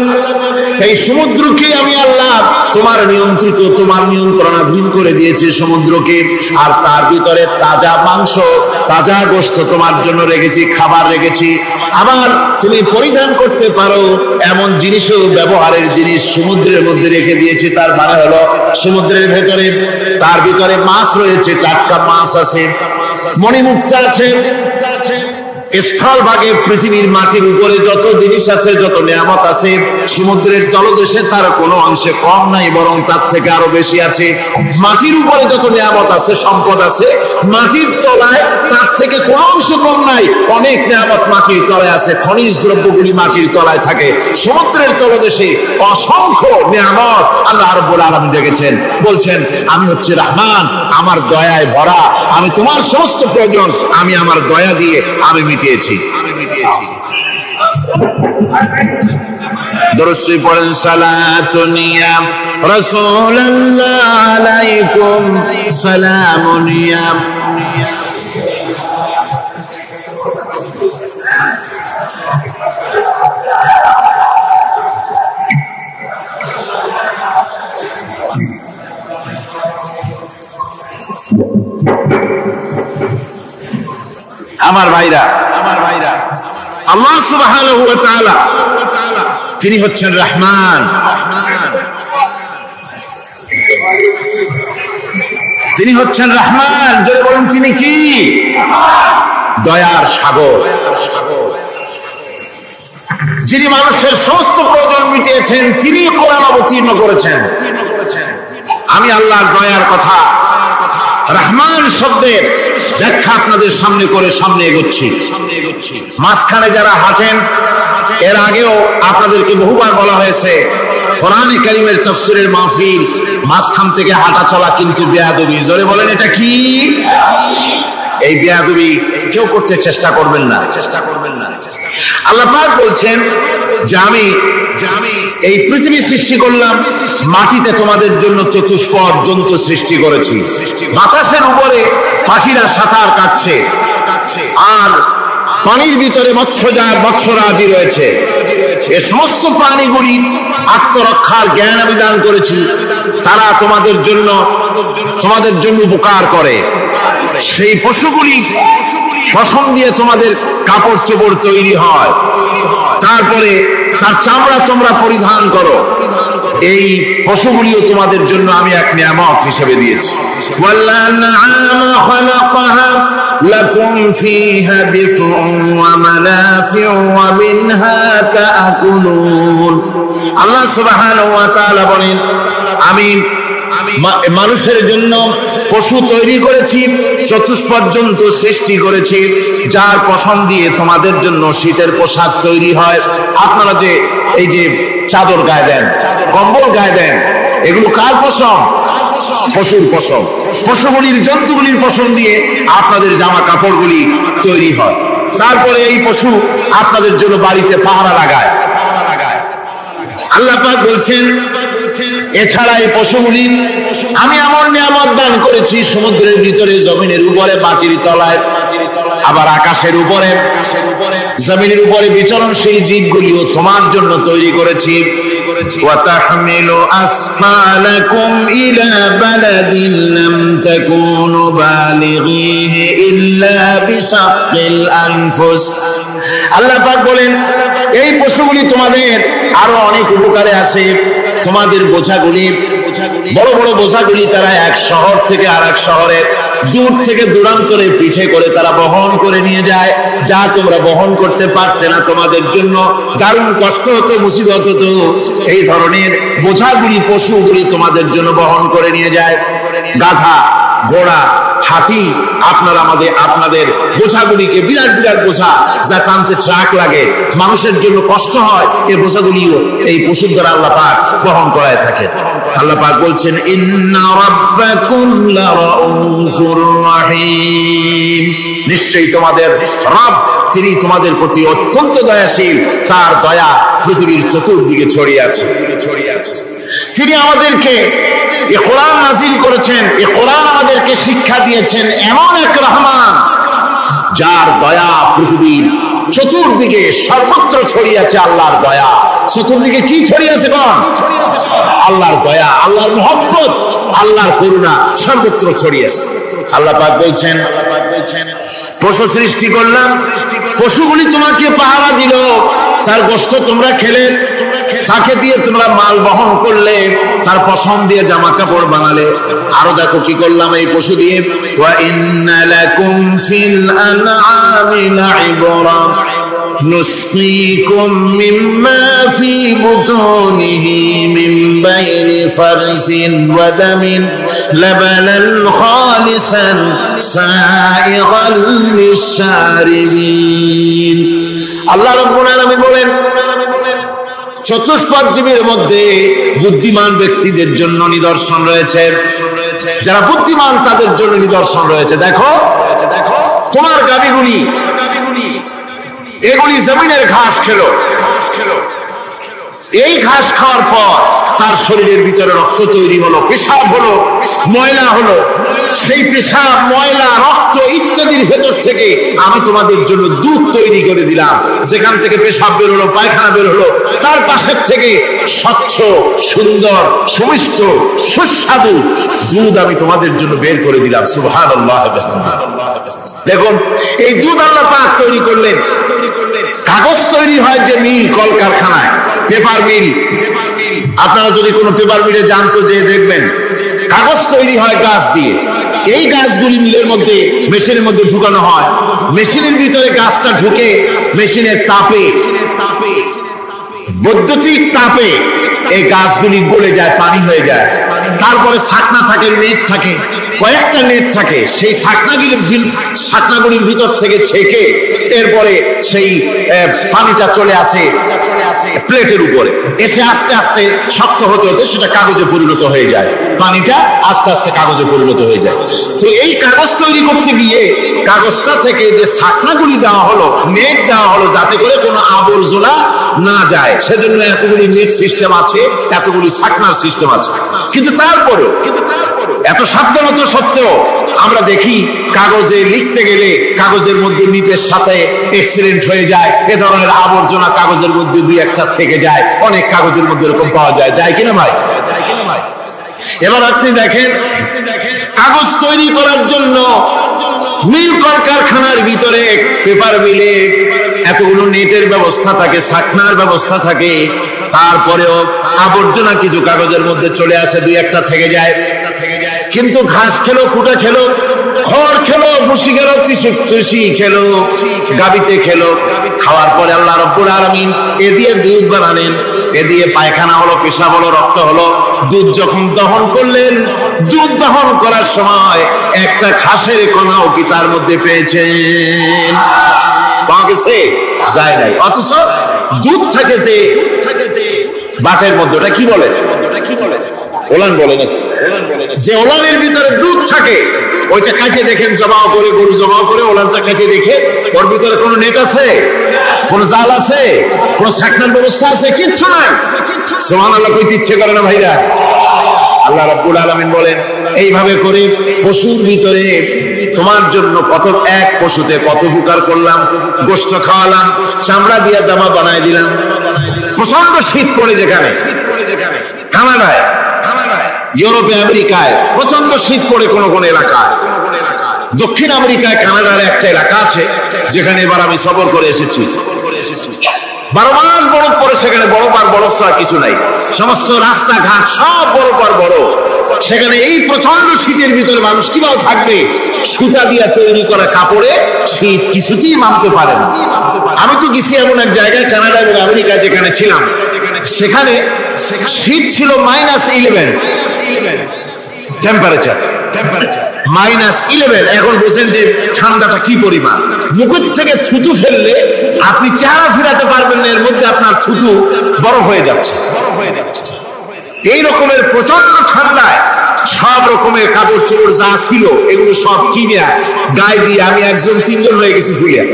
এই সমুদ্রকে আমি আল্লাহ তোমার নিয়ন্ত্রিত, তোমার নিয়ন্ত্রণাধীন করে দিয়েছি সমুদ্রকে, আর তার ভিতরে তাজা মাংস, তাজা গোশত তোমার জন্য রেখেছি, খাবার রেখেছি। আবার তুমি পরিধান করতে পারো এমন জিনিসও, ব্যবহারের জিনিস সমুদ্রের মধ্যে রেখে দিয়েছি। তার মানে হলো সমুদ্রের ভেতরে, তার ভিতরে মাছ রয়েছে, টাটকা মাছ আছে, মণিমুক্তা আছে। স্থলভাগে পৃথিবীর মাটির উপরে যত জিনিস আছে, যত নিয়ামত আছে, সমুদ্রের তলদেশে তার কোনো অংশে কম নাই, বরং তার থেকে আরো বেশি আছে। মাটির উপরে যত নিয়ামত আছে, সম্পদ আছে, মাটির তলায় তার থেকে কোনো অংশ কম নাই। অনেক নিয়ামত মাটির তলায় আছে, খনিজ দ্রব্যগুলি মাটির তলায় থাকে। সমুদ্রের তলদেশে অসংখ্য নিয়ামত আল্লাহ রাব্বুল আলামিন রেখেছেন। বলছেন, আমি হচ্ছে রহমান, আমার দয়ায় ভরা, আমি তোমার সমস্ত প্রয়োজন আমি আমার দয়া দিয়ে আমি মিটিয়েছি। দরুদ পড়েন, সালাতুন ইয়া রাসূলুল্লাহ আলাইকুম, সালামুন ইয়া। আমার ভাইরা, আল্লাহ সুবহানাহু ওয়া তাআলা তিনি হচ্ছেন রহমান, তিনি হচ্ছেন রহমান। যারা বলেন তিনি কি? দয়ার সাগর, যিনি মানুষের সমস্ত প্রয়োজন মিটিয়েছেন, তিনি কোরআন অবতীর্ণ করেছেন। আমি আল্লাহর দয়ার কথা, রহমান শব্দের ব্যাখ্যা আপনাদের সামনে করে সামনে এগোচ্ছি। মাঝখানে যারা হাঁটেন, এর আগেও আপনাদেরকে বহুবার বলা হয়েছে, কোরআনে কারীমের তাফসীরের মাহফিল, মাঝখান থেকে হাঁটা চলা কিন্তু বেয়াদবি। জোরে বলেন, এটা কি? এই বেয়াদবি কেউ করতে চেষ্টা করবেন না। আল্লাহ পাক বলছেন যে আমি এই পৃথিবী সৃষ্টি করলাম, মাটিতে তোমাদের জন্য চতুষ্পদ জন্তু সৃষ্টি করেছি, বাতাসের উপরে পাখিরা সাঁতার কাটছে, আর পানির ভিতরে মৎস্যরাজি রয়েছে। এ সমস্ত প্রাণীগুলি আত্মরক্ষার জ্ঞান আমি দান করেছি। তারা তোমাদের জন্য উপকার করে। সেই পশুগুলি পশম দিয়ে তোমাদের কাপড় চোপড় তৈরি হয়, তারপরে তার চামড়া তোমরা পরিধান করো। এই পশুগুলিও তোমাদের জন্য আমি এক নিয়ামত হিসেবে দিয়েছি। لكم فيها دفء ومنافع ومنها تأكلون। আল্লাহ সুবহানাহু ওয়া তাআলা বলেন, আমি মানুষের জন্য পশু তৈরি করেছি, চতুষ্পর্যন্ত সৃষ্টি করেছি, যার পশম দিয়ে তোমাদের জন্য শীতের পোশাক তৈরি হয়। আপনারা যে এই যে চাদর গায়ে দেন, কম্বল গায়ে দেন, এগুলো কার পশম? পশুর পশম। পশুগুলির, জন্তুগুলির পশম দিয়ে আপনাদের জামা কাপড়গুলি তৈরি হয়। তারপরে এই পশু আপনাদের জন্য বাড়িতে পাহারা লাগায়। আল্লাহ পাক বলছেন, এছাড়া এই পশুগুলি আমি এমন নিয়ামত দান করেছি, সমুদ্রের ভিতরে, জমিনের উপরে, মাটির তলায়, আবার আকাশের উপরে, জমিনের উপরে বিচরণশীল জীবগুলিও তোমার জন্য তৈরি করেছি। وتحمل أثقالكم إلى بلد لم تكونوا بالغيه إلا بشق الأنفس। আল্লাহ পাক বলেন, এই পশুগুলি তোমাদের আরো অনেক উপকারে আছে। তোমাদের বোঝাগুলি, বড় বড় বোঝাগুলি তারা এক শহর থেকে আর এক শহরে, দূর থেকে দূরান্তরে পিঠে করে তারা বহন করে নিয়ে যায়, যা তোমরা বহন করতে পারতে না। তোমাদের জন্য দারুণ কষ্ট হতো, মুসিবত হতো। এই ধরনের বোঝাগুলি, পশুগুলি তোমাদের জন্য বহন করে নিয়ে যায়। গাধা, ঘোড়া, হাতি, আপনাদের বোঝাগুলিকে, বিরাট বিরাট বোঝা যা টানতে ট্রাক লাগে, মানুষের জন্য কষ্ট হয়, এই বোঝাগুলিও এই পশুর দ্বারা আল্লাহ পাক বহন করায় থাকে। আল্লাহ পাক বলছেন, ইন্না রাব্বাকুম লারাউফুর রাহিম। নিশ্চয়ই তোমাদের রব, তিনি তোমাদের প্রতি অত্যন্ত দয়াশীল, তার দয়া পৃথিবীর চতুর্দিকে ছড়িয়ে আছে। তিনি আমাদেরকে এ কোরআন নাযিল করেছেন, এ কোরআন আমাদেরকে শিক্ষা দিয়েছেন এমন এক রহমান, যার দয়া পৃথিবীর চতুর্দিকে সর্বত্র ছড়িয়ে আছে। আল্লাহর দয়া চতুর্দিকে কি ছড়িয়ে আছে? আল্লাহর দয়া, আল্লাহর মুহাব্বত, আল্লাহর করুণা সর্বত্র ছড়িয়ে আছে। আল্লাহ পাক বলছেন, পশু সৃষ্টি করলাম, পশুগুলি তোমাকে পাহারা দিল, তার গোশত তোমরা খেলে, তাকে দিয়ে তোমরা মাল বহন করলে, তার পশম দিয়ে জামা কাপড় বানালে। আরো দেখো কি করলাম এই পশু দিয়ে, ওয়া ইন্না লাকুম ফিল আনআমি লাইবরা نسقيكم مما في بطونه من بين فرث ودم لبنا خالصا سائغا للشاربين। আল্লাহ রাব্বুল আলামিন বলেন, চতুষ্পদ জীবের মধ্যে বুদ্ধিমান ব্যক্তিদের জন্য নিদর্শন রয়েছে। যারা বুদ্ধিমান তাদের জন্য নিদর্শন রয়েছে। দেখো তোমার গাভীগুলি, এগুলি জমিনের ঘাস খেলো, এই ঘাস খাওয়ার পর তার শরীরের ভিতরে রক্ত তৈরি হলো, পেশাব হলো, ময়লা হলো। সেই পেশাব, ময়লা, রক্ত ইত্যাদির ভেতর থেকে আমি তোমাদের জন্য দুধ তৈরি করে দিলাম। যেখান থেকে পেশাব বের হলো, পায়খানা বের হলো, তার পাশের থেকে স্বচ্ছ, সুন্দর, সুমিষ্ট, সুস্বাদু দুধ আমি তোমাদের জন্য বের করে দিলাম। সুবহানাল্লাহ। দেখুন, এই দুধ আল্লাহ পাক তৈরি করলেন। কাগজ তৈরি হয় যে মিল, কলকারখানায়, পেপার মিল। আপনারা যদি কোনো পেপার মিলে যান তো যে দেখবেন কাগজ তৈরি হয় গাছ দিয়ে। এই গাছগুলি মিলের মধ্যে, মেশিনের মধ্যে ঢুকানো হয়। মেশিনের ভিতরে গাছটা ঢুকে মেশিনের তাপে, বৈদ্যুতিক তাপে এই গাছগুলি গলে যায়, পানি হয়ে যায়। তারপরে ছাকনা থাকে, নেট থাকে, কয়েকটা নেট থাকে। সেই ছাকনাগুলির ভিতর থেকে ছেঁকে এরপরে সেই পানিটা চলে আসে প্লেটের উপরে, এসে আস্তে আস্তে শক্ত হতে হতে সেটা কাগজে পরিণত হয়ে যায়। পানিটা আস্তে আস্তে কাগজে পরিণত হয়ে যায়। তো এই কাগজ তৈরি করতে গিয়ে কাগজটা থেকে যে ছাকনাগুলি দেওয়া হলো, নেট দেওয়া হলো, যাতে করে কোনো আবর্জনা না যায়, সেজন্য এতগুলি নেট সিস্টেম আছে, এতগুলি ছাকনার সিস্টেম আছে। কিন্তু তারপরেও এত সাবধানতা সত্ত্বেও আমরা দেখি কাগজে লিখতে গেলে কাগজের মধ্যে নিটের সাথে এক্সিডেন্ট হয়ে যায়। এ ধরনের আবর্জনা কাগজের মধ্যে দুই একটা থেকে যায়। অনেক কাগজের মধ্যে এরকম পাওয়া যায়, যায় কিনা ভাই? এবার আপনি দেখেন, কাগজ তৈরি করার জন্য মিল কলকারখানার ভিতরে, পেপার মিলে এতগুলো নেটের ব্যবস্থা থাকে, ছাকনার ব্যবস্থা থাকে, তারপরেও আবর্জনা কিছু কাগজের মধ্যে চলে আসে, দুই একটা থেকে যায়। কিন্তু ঘাস খেলো, কুটা খেলো, খড় খেলো, ভুসি খেলো, তিসি খেলো, গাবিতে খেলো, খাওয়ার পরে আল্লাহ রাব্বুল আলামিন এ দিয়ে দুধ বানালেন, এ দিয়ে পায়খানা হলো, পেশাব হলো, রক্ত হলো। দুধ যখন দহন করলেন, দুধ দহন করার সময় একটা ঘাসের কণাও কি তার মধ্যে পেয়েছেন? পাওয়া গেছে? যায় নাই। অথচ দুধ থাকে যে বাটের মধ্যে, ওটা কি বলে? ওলান বলে নাকি? যে ওলানের ভিতরে দুধ থাকে, ওইটা কাটে দেখেন, জমাও করে, গরু জমাও করে, ওলানটা কাটে দেখে ওর ভিতরে কোনো নেট আছে, কোন জাল আছে, কোন ছাকনার ব্যবস্থা আছে? কিচ্ছু নাই। সুবহানাল্লাহ কইতে ইচ্ছে করে না ভাইরা? আল্লাহ রাব্বুল আলামিন বলেন, এইভাবে করে পশুর ভিতরে তোমার জন্য কত, এক পশুতে কত উপকার করলাম, গোশত খাওয়ালাম, চামড়া দিয়া জামা বানায় দিলাম। প্রচন্ড শীত পড়ে যেখানে, কানাডায়, ইউরোপে, আমেরিকায় প্রচন্ড শীত পড়ে কোন কোন এলাকায়। দক্ষিণ আমেরিকায় কানাডার একটা এলাকা আছে যেখানে এবার আমি সফর করে এসেছি। 12 মাস বরফ পড়ে সেখানে, বরফ আর বরফ ছাড়া কিছু নাই, সমস্ত রাস্তাঘাট সব বরফ আর বরফ। সেখানে এই প্রচন্ড শীতের ভিতরে মানুষ কিভাবে থাকবে? সুতা দিয়া তৈরি করা কাপড়ে শীত কিছুতেই মানতে পারে না। আমি তো গেছি এমন এক জায়গায়, কানাডা এবং আমেরিকা যেখানে ছিলাম, সেখানে শীত ছিল -11 টেম্পারেচার, -11। এখন বুঝেন যে ঠান্ডাটা কি পরিমাণ। মুখের থেকে থুতু ফেললে আপনি চেহারা ফিরাতে পারবেন না, এর মধ্যে আপনার থুতু বরফ হয়ে যাচ্ছে। এই রকমের প্রচন্ড ঠান্ডায় সব রকমের কাপড় চোপড় যা ছিল এগুলো সব কিনে গায়ে দিয়ে আমি 1-3 হয়ে গেছি ফুলিয়া।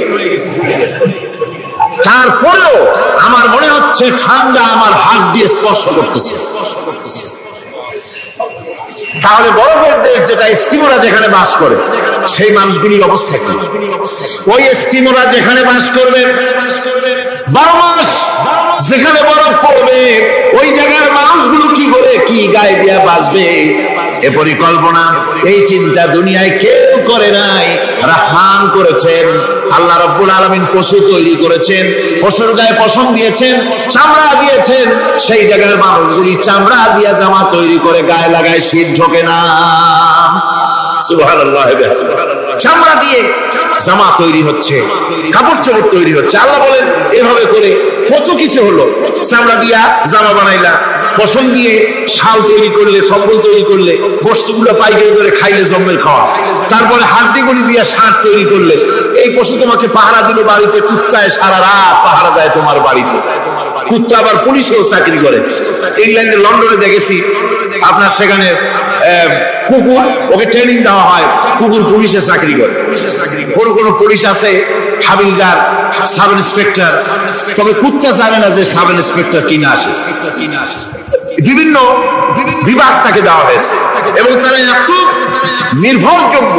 তারপরেও আমার মনে হচ্ছে ঠান্ডা আমার হাত দিয়ে স্পর্শ করতেছে। তাহলে বরফের দেশ যেটা, এস্কিমোরা যেখানে বাস করে, সেই মানুষগুলির অবস্থা কি? ওই এস্কিমোরা যেখানে বাস করবে, 12 মাস যেখানে বরফ পড়বে, ওই জায়গার মানুষগুলো কি করে, কি গায়ে দিয়া বাঁচবে? এ পরিকল্পনা, এই চিন্তা দুনিয়ায় কেউ করে নাই, রহমান করেছেন। আল্লাহ রাব্বুল আলামিন পশু তৈরি করেছেন, পশুর গায়ে পশম দিয়েছেন, চামড়া দিয়েছেন। সেই জায়গার মানুষগুলি চামড়া দিয়া জামা তৈরি করে গায়ে লাগায়, শীত ঢোকে না। সুবহানাল্লাহ। চামড়া দিয়ে জামা তৈরি হচ্ছে, কাপড় চোপড় তৈরি হচ্ছে। আল্লাহ বলেন, এভাবে করে কত কিছু হলো। চামড়া দিয়া জামা বানাইলা, পশম দিয়ে শাল তৈরি করলে, কম্বল তৈরি করলে, গোশতগুলো পাইকারি করে খাইলে জম্মের খাওয়া। তারপরে হাড্ডিগুলি দিয়া শার্ট তৈরি করলে, এই পশু তোমাকে পাহারা দিল বাড়িতে, কুত্তায় সারা রাত পাহারা দেয় তোমার বাড়িতে। কুত্তা আবার পুলিশেও চাকরি করে। ইংল্যান্ডে, লন্ডনে দেখেছি আপনার, সেখানে কুকুর, ওকে ট্রেনিং দেওয়া হয়, কুকুর পুলিশে চাকরি করে। কোন কোন পুলিশ আছে হাবিলদার, সাব ইন্সপেক্টর, তবে কুত্তা জানে না যে সাব ইন্সপেক্টর কিনা আসে। বিভিন্ন বিভাগ তাকে দেওয়া হয়েছে এবং তারা এত নির্ভরযোগ্য,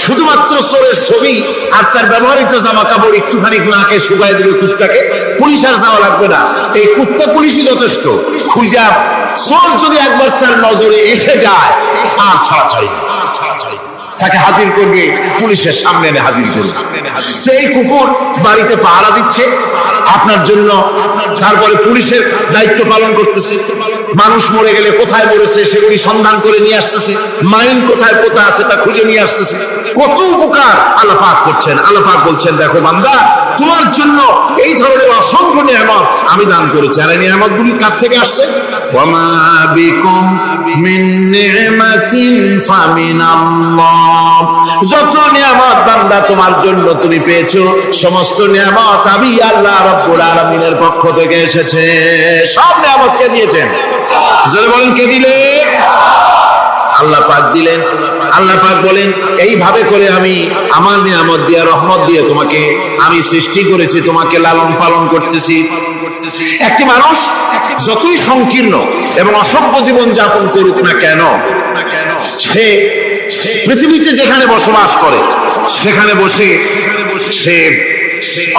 শুধুমাত্র চোরের ছবি আর তার ব্যবহৃত জামা কাপড় একটুখানি নাকে শুকাই দেবে কুত্তাকে, পুলিশ আর যাওয়া লাগবে না। এই কুত্তা পুলিশই যথেষ্ট। খুঁজা চোর যদি একবার তার নজরে এসে যায়, আর ছাড়াছাড়ি না, তাকে হাজির করবে, পুলিশের সামনে এনে হাজির করবে। তো এই কুকুর বাড়িতে পাহারা দিচ্ছে আপনার জন্য, তারপরে পুলিশের দায়িত্ব পালন করতেছে। মানুষ মরে গেলে কোথায় মরেছে সেগুলি সন্ধান করে নিয়ে আসতেছে, মাইন কোথায় পোতা আছে তা খুঁজে নিয়ে আসতেছে। কত উপকার আল্লাহ পাক করছেন। আল্লাহ পাক বলছেন, দেখো বান্দা, তোমার জন্য এই ধরনের অসংখ্য নিয়ামত আমি দান করেছি। আর এই নিয়ামত গুলি কার থেকে আসছে? ওয়ামা বিকুম মিন নি'মাতিন ফামিনাল্লাহ। যত নিয়ামত বান্দা তোমার জন্য তুমি পেয়েছো, সমস্ত নিয়ামত আমি আল্লাহ রাব্বুল আলামিনের পক্ষ থেকে এসেছে। সব নিয়ামত কে দিয়েছেন? জোরে বলেন, কে দিলেন? আল্লাহ পাক দিলেন। আল্লাহ পাক বলেন, এইভাবে করে আমি আমার নিয়ামত দিয়ে, রহমত দিয়ে তোমাকে আমি সৃষ্টি করেছি, তোমাকে লালন পালন করতেছি। একটি মানুষ যতই সংকীর্ণ এবং অসভ্য জীবন যাপন করুক না কেন, সে পৃথিবীতে যেখানে বসবাস করে সেখানে বসে সে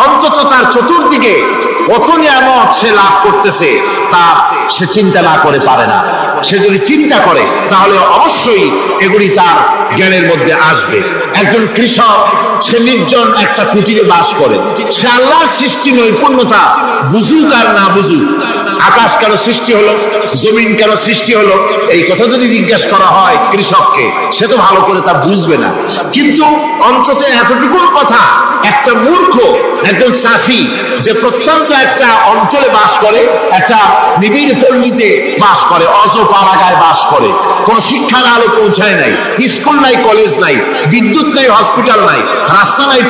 অন্তত তার চতুর্দিকে কত নিয়ামত সে লাভ করতেছে তা সে চিন্তা না করে পারে না। সে যদি চিন্তা করে তাহলে অবশ্যই এগুলি তার জ্ঞানের মধ্যে আসবে। একজন কৃষক, সে নির্জন একটা কুটিরে বাস করে, সে আল্লাহর সৃষ্টি নৈপুণ্যতা বুঝুক আর না বুঝুক, আকাশ কেন সৃষ্টি হলো, জমিন কেন সৃষ্টি হলো, এই কথা যদি জিজ্ঞেস করা হয় কৃষককে, সে তো ভালো করে তা বুঝবে না। কিন্তু অন্তত এতটুকু কথা একটা মূর্খ, একজন চাষি যে প্রত্যন্ত একটা অঞ্চলে বাস করে, একটা নিবিড় পল্লীতে বাস করে, অজপাড়াগায় বাস করে, কোন শিক্ষার আলো পৌঁছায় নাই, স্কুল নাই, কলেজ নাই, বিদ্যুৎ নাই, হসপিটাল নাই, রাস্তা নাই,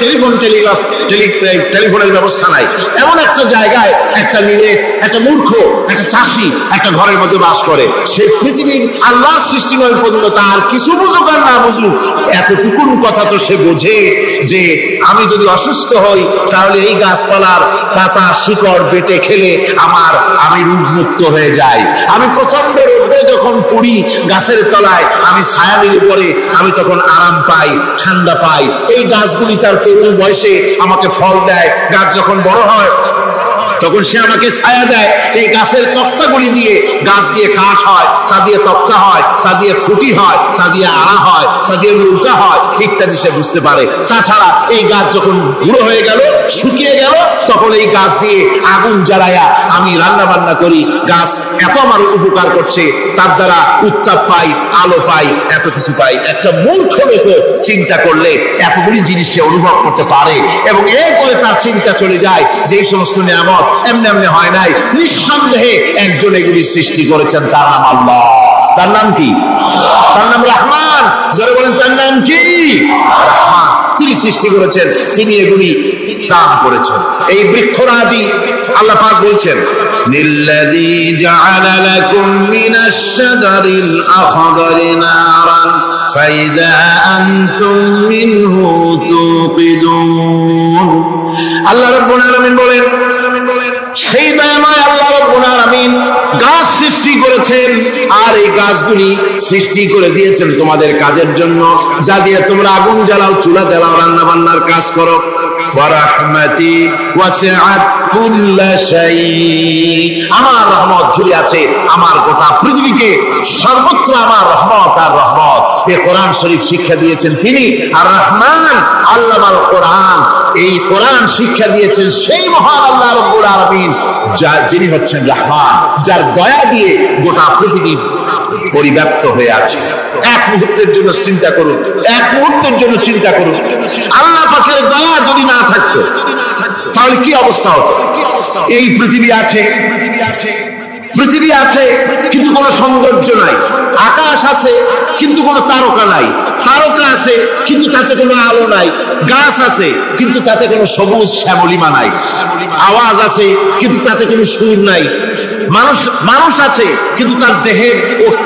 টেলিফোনের ব্যবস্থা নাই, এমন একটা জায়গায় একটা নিরেট, একটা মূর্খ, একটা চাষি একটা ঘরের মধ্যে বাস করে। সে পৃথিবীর আল্লাহর সৃষ্টি নৈপুণ্যতা আর কিছু বুঝুক আর না বুঝুক, এতটুকুন কথা তো সে বোঝে যে আমি যদি অসুস্থ হই তাহলে এই গাছপালার পাতা শিকড় বেটে খেলে আমি রোগমুক্ত হয়ে যাই। আমি প্রচন্ড রোদে যখন পড়ি গাছের তলায়, আমি ছায়া নিলে পরে আমি তখন আরাম পাই, ঠান্ডা পাই। এই গাছগুলি তার তরুণ বয়সে আমাকে ফল দেয়, গাছ যখন বড় হয় তখন সে আমাকে ছায়া দেয়। এই গাছের তক্তাগুলি দিয়ে, গাছ দিয়ে কাঠ হয়, তা দিয়ে তক্তা হয়, তা দিয়ে খুঁটি হয়, তা দিয়ে আড়া হয়, তা দিয়ে নৌকা হয়, ইত্যাদি সে বুঝতে পারে। তাছাড়া এই গাছ যখন বুড়ো হয়ে গেল, শুকিয়ে গেল, তখন এই গাছ দিয়ে আগুন জ্বালায়া আমি রান্না বান্না করি। গাছ এত আমার উপকার করছে, তার দ্বারা উত্তাপ পাই, আলো পাই, এত কিছু পাই। একটা মূর্খ লোক চিন্তা করলে এতগুলি জিনিস সে অনুভব করতে পারে, এবং এরপরে তার চিন্তা চলে যায় যে এই সমস্ত নিয়ামত এমনি এমনি হয় নাই, নিঃসন্দেহে একজন এগুলি সৃষ্টি করেছেন, তার নাম আল্লাহ। তার নাম কি? তার নাম রহমান। যারা বলেন তার নাম কি? রহমান। তিনি সৃষ্টি করেছেন, তিনি এগুলি দান করেছেন। এই বৃক্ষরাজি আল্লাহ পাক বলছেন, নিল্লাযী জাআলা লাকুম মিনাশ শাজারিল আখদারি নারান ফাইযা আনতুম মিনহু তুকিদুন। আল্লাহ রাব্বুল আলামিন বলেন, সেই দয়াময় আল্লাহ রাব্বুল আলামিন গাছ সৃষ্টি করেছেন, আর এই গাছগুলি সৃষ্টি করে দিয়েছেন তোমাদের কাজের জন্য, যা দিয়ে তোমরা আগুন জ্বালাও, চুলা জ্বালাও, রান্না বান্নার কাজ করো। ওয়া রাহমাতি ওয়াসিআত কুল্লা শাই, আমার রহমত ঘিরে আছে আমার গোটা পৃথিবীকে, সর্বত্র আমার রহমত আর রহমত। এই কোরআন শরীফ শিক্ষা দিয়েছেন তিনি, আর রহমান আল্লামাল কোরআন, এই কোরআন শিক্ষা দিয়েছেন সেই মহান আল্লাহ রাব্বুল আলামিন, যিনি হচ্ছেন রহমান, যার দয়া দিয়ে গোটা পৃথিবী পরিব্যাপ্ত হয়ে আছে। এক মুহূর্তের জন্য চিন্তা করুন, এক মুহূর্তের জন্য চিন্তা করুন, আল্লাহ পাকের দয়া যদি না থাকতো তাহলে কি অবস্থা হতো? এই পৃথিবী আছে, পৃথিবী আছে কিন্তু কোনো সৌন্দর্য নাই, আকাশ আছে কিন্তু কোনো তারকা নাই, তারকা আছে কিন্তু তাতে কোনো আলো নাই, গাছ আছে কিন্তু তাতে কোনো সবুজ শ্যামলিমা নাই, আওয়াজ আছে কিন্তু তাতে কোনো সুর নাই, মানুষ আছে কিন্তু তার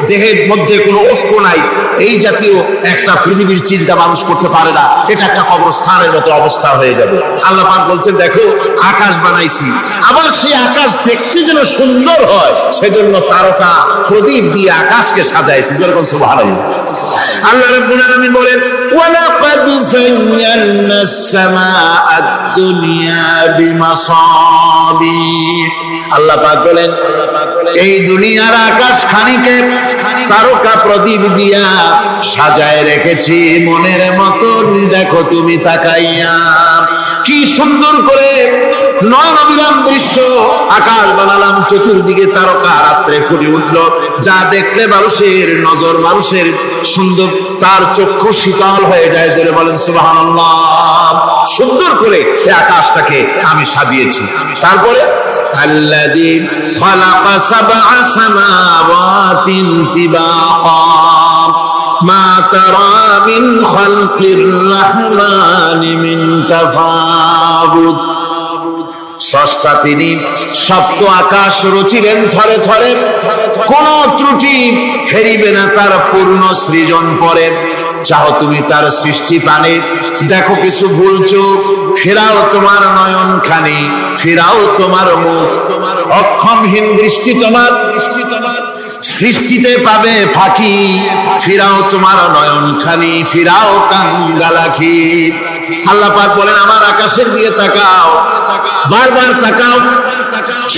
দেহের মধ্যে কোনো ঐক্য নাই। এই জাতীয় একটা পৃথিবীর চিন্তা মানুষ করতে পারে না, এটা একটা কবরস্থানের মতো অবস্থা হয়ে যাবে। আল্লাহ পাক বলছেন, দেখো আকাশ বানাইছি, আবার সেই আকাশ দেখতে যেন সুন্দর হয় সেজন্য তারকা প্রদীপ দিয়ে আকাশকে সাজাইছি। যেরকম সুবহানাল্লাহ। আল্লাহ রাব্বুল আলামিন বলেন, ওয়ালাকাদ যায়্যানাস সামাআদ দুনিয়া বিমাসাবিহ। আল্লাহ পাক বলেন, এই দুনিয়ার আকাশ খানিকে তারকা প্রদীপ দিয়া সাজায় রেখেছি মনের মতন, দেখো তুমি তাকাইয়া কি সুন্দর করে নয়নাভিরাম দৃশ্য আকাশ বানালাম, চতুর্দিকে তারকা রাত্রে ফুটে উঠল, যা দেখলে মানুষের নজর, মানুষের সুন্দর, তার চক্ষু শীতল হয়ে যায়। ধরে বলেন সুবহানাল্লাহ। সুন্দর করে এই আকাশটাকে আমি সাজিয়েছি। তারপরে আল্লাযী খালাকা সাবআ সামাওয়াতিন তিবাকা মা তারা মিন খালকির রাহমানি মিন তাফাউত। স্রষ্টা তিনি সপ্ত আকাশ রচিলেন থরে থরে, কোন ত্রুটি হেরিবে না তার পূর্ণ সৃজন পরে। চাও তুমি তার সৃষ্টি পানে, দেখো কিছু ভুল চোখ, ফেরাও তোমার নয়ন খানি, ফেরাও তোমার মুখ, অক্ষমহীন দৃষ্টি তোমার সৃষ্টিতে পাবে ফাঁকি, ফিরাও তোমার নয়ন খানি, ফিরাও কাঙ্গালাখি। আল্লাহ পাক বলেন, আমার আকাশের দিকে তাকাও, বারবার তাকাও,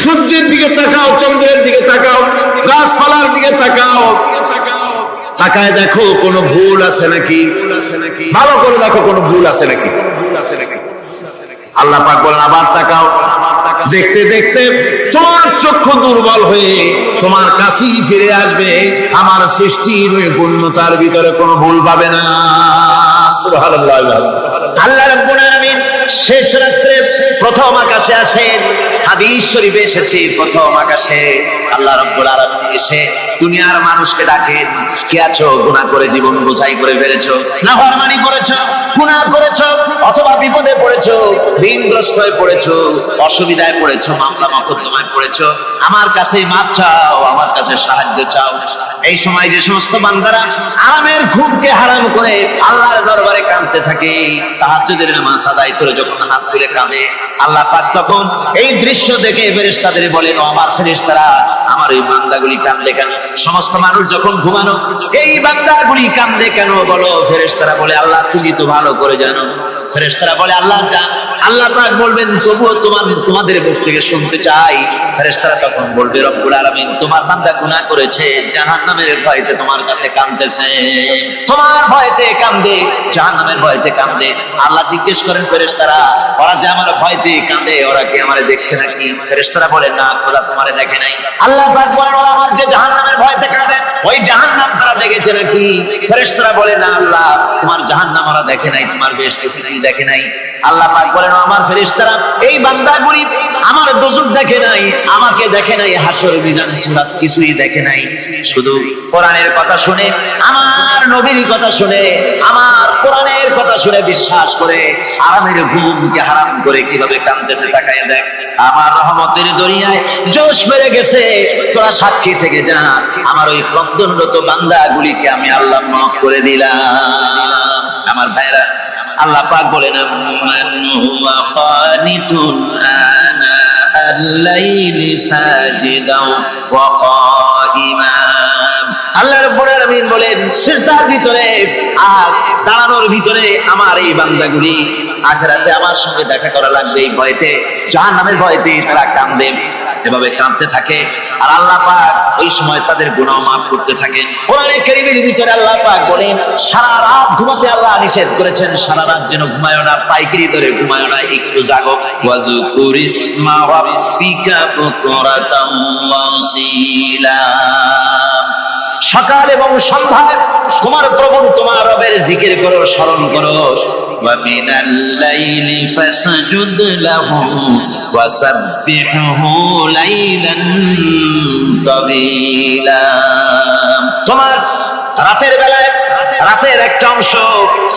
সূর্যের দিকে তাকাও, চন্দ্রের দিকে তাকাও, গাছপালার দিকে তাকাও, তাকায় দেখো কোনো ভুল আছে নাকি, ভালো করে দেখো কোনো ভুল আছে নাকি। আল্লাহ পাক বলেন আবার তাকাও। দেখতে দেখতে তোমার চক্ষু দুর্বল হয়ে তোমার কাছেই ফিরে আসবে। আমার সৃষ্টির ওই পূর্ণতার ভিতরে কোনো ভুল পাবে না। সুবহানাল্লাহ। আল্লাহ রাব্বুল আলামিন শেষ রাত্রে প্রথম আকাশে আসেন। হাদিস শরীফে এসেছে প্রথম আকাশে আল্লাহ রাব্বুল আলামিন এসে দুনিয়ার মানুষকে ডাকেন, কে আছো? গুনাহ করে জীবন বোঝাই করে ফেলেছো, নাফরমানি করেছো, গুনাহ করেছো, অথবা বিপদে পড়েছো, ঋণগ্রস্ত হয়ে পড়েছো, অসুবিধায় পড়েছো, মামলা মোকদ্দমায় পড়েছো, আমার কাছে মাপ চাও, আমার কাছে সাহায্য চাও। এই সময় যে সমস্ত বান্দারা আরামের ঘুমকে হারাম করে আল্লাহর দরবারে কাঁদতে থাকে, তাহাজ্জুদের নামাজ আদায় করে যখন হাত তুলে কাঁদে, আল্লাহ পাক তখন এই দৃশ্য দেখে ফেরেশতাদের বলেন, ও আমার ফেরেশতারা, আমার এই বান্দাগুলি কাঁদলে কেন? সমস্ত মানুষ যখন ঘুমানো, এই বান্দাগুলি কাঁদলে কেন বলো? ফেরেশতারা বলে, আল্লাহ তুমি তো ভালো করে জানো। ফেরেশতারা বলে, আল্লাহ আল্লাহ পাক বলবেন, তবুও তোমাদের মুখ থেকে শুনতে চাই। ফেরেশতারা তখন বলবে, রব্বুল আলামিন তোমার বান্দা গুনাহ করেছে, জাহান্নামের ভয়তে তোমার কাছে কাঁদতেছে, তোমার ভয়তে কাঁদে, জাহান্নামের ভয়তে কাঁদে। আল্লাহ জিজ্ঞেস করেন, ফেরেশতারা ওরা যে আমার ভয়তে কাঁদে, ওরা কি আমারে দেখছে নাকি? ফেরেশতারা বলেন, না, খোদা তোমারে দেখে নাই। আল্লাহ পাক বলেন, ওরা আমার যে জাহান্নামের ভয়তে কাঁদে, ওই জাহান্নাম তারা দেখেছে নাকি? ফেরেশতারা বলে, না আল্লাহ, তোমার জাহান্নাম ওরা দেখে নাই, তোমার বেশ কিছুই দেখে নাই। আল্লাহ পাক বলেন, আমার ফেরেশতারা এই বান্দাগুলি আমার দোজখ দেখে নাই, আমাকে দেখে নাই, হাসর মিজান সিরাত কিছুই দেখে নাই, শুধু কোরআনের কথা শুনে, আমার নবীর কথা শুনে, আমার কোরআনের কথা শুনে বিশ্বাস করে আরামের ঘুমকে হারাম করে কিভাবে কাঁদতেছে তাকায় দেখ। আমার রহমতের দরিয়ায় জোশ বেড়ে গেছে, তোরা সাক্ষী থেকে যা, আমার ওই ক্রন্দনরত বান্দাগুলিকে আমি আল্লাহ মাফ করে দিলাম। আমার ভাইরা, আল্লাহ পাক বলেন, আম্মান হুয়া কানিতুন আনা আল-লাইলি সাজিদাও ওয়া কাইমা। আল্লাহ রাব্বুল আলামিন বলেন, সিজদার ভিতরে আর দাঁড়ানোর ভিতরে আমার এই বান্দাগুলি আখিরাতে আমার সঙ্গে দেখা করা লাগবে এই ভয়তে, জাহান্নামের ভয়তে তারা কাঁদে, এভাবে কাঁদতে থাকে। আর আল্লাহ পাক ওই সময় তাদের গুনাহ মাফ করতে থাকেন। কোরআনে কারীমের ভিতরে আল্লাহ পাক বলেন, সারা রাত ঘুমাতে আল্লাহ নিষেধ করেছেন, সারা রাত যেন ঘুমায় না, পাইকারি ধরে ঘুমায় না, একটু জাগো। ওয়াজকুর ইসমা রাব্বিকা বুকরাতাম ওয়া আসীলা। সকাল এবং সন্ধ্যায় তোমার প্রভু তোমার রবের জিকির করো, স্মরণ করো। ওয়া মিনাল লাইলি ফাসজুদ লাহু ওয়া সাব্বিহু লাইলান তাওয়িলা। তোমার রাতের বেলায় রাতের একটা অংশ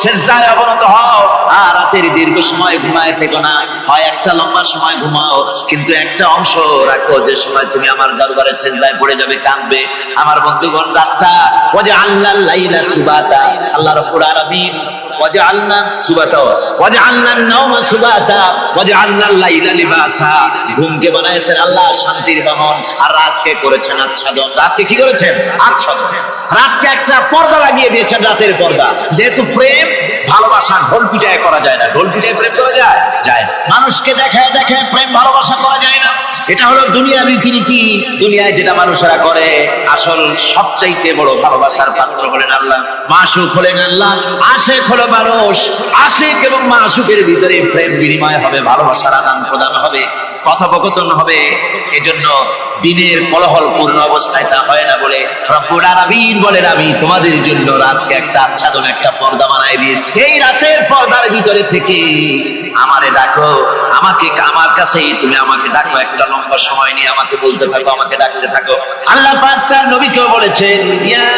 সিজদায় অবনত হও, আর রাতের দীর্ঘ সময় ঘুমায় থেকো না, হয় একটা লম্বা সময় ঘুমাও, কিন্তু একটা অংশ রাখো যে সময় তুমি আমার দরবারে সিজদায় পড়ে যাবে, কাঁদবে। আমার বন্ধুগণ, রাতটা ওয়াজআলনাল লাইলা সুবাতা, আল্লাহ রাব্বুল আলামিন ওয়াজআলনা সুবাতা ওয়াজআলনান নাওমা সুবাতা ওয়াজআলনাল লাইলা লিবাসা, ঘুমকে বানাইছেন আল্লাহ শান্তির বাহন, আর রাতকে করেছেন আচ্ছাদন। রাতকে কি করেছেন? আচ্ছাদন। রাতকে একটা পর্দা লাগিয়ে দিয়েছেন, রাতের পর্দা। যেহেতু প্রেম ভালোবাসা ঢোল পিটায় করা যায় না, ঢোল পিটায় প্রেম করা যায় যায় না, মানুষকে দেখায় দেখায় প্রেম ভালোবাসা করা যায় না। এটা হলো দুনিয়ার রীতিনীতি, দুনিয়ায় যেটা মানুষেরা করে। আসল সবচাইতে বড় ভালোবাসার পাত্র হলেন আল্লাহ, মাসুক হলেন আল্লাহ, আশিক হলো মানুষ। আশিক এবং মাসুকের ভিতরে প্রেম বিনিময় হবে, ভালোবাসার আদান প্রদান হবে, কথোপকথন হবে। এজন্য দিনের কোলাহল পূর্ণ অবস্থায় তা হয় না বলে রব্বুল আলামিন বলেন, আমি তোমাদের জন্য রাতকে একটা আচ্ছাদন, একটা পর্দা বানাই দিয়েছি। এই রাতের পর্দার ভিতরে থেকে আমারে ডাকো, আমাকে আমার কাছেই তুমি আমাকে ডাকো, একটা লম্বা সময় নিয়ে আমাকে বলতে থাকো, আমাকে ডাকতে থাকো। আল্লাহ পাক তার নবীকেও বলেছেন, ইয়া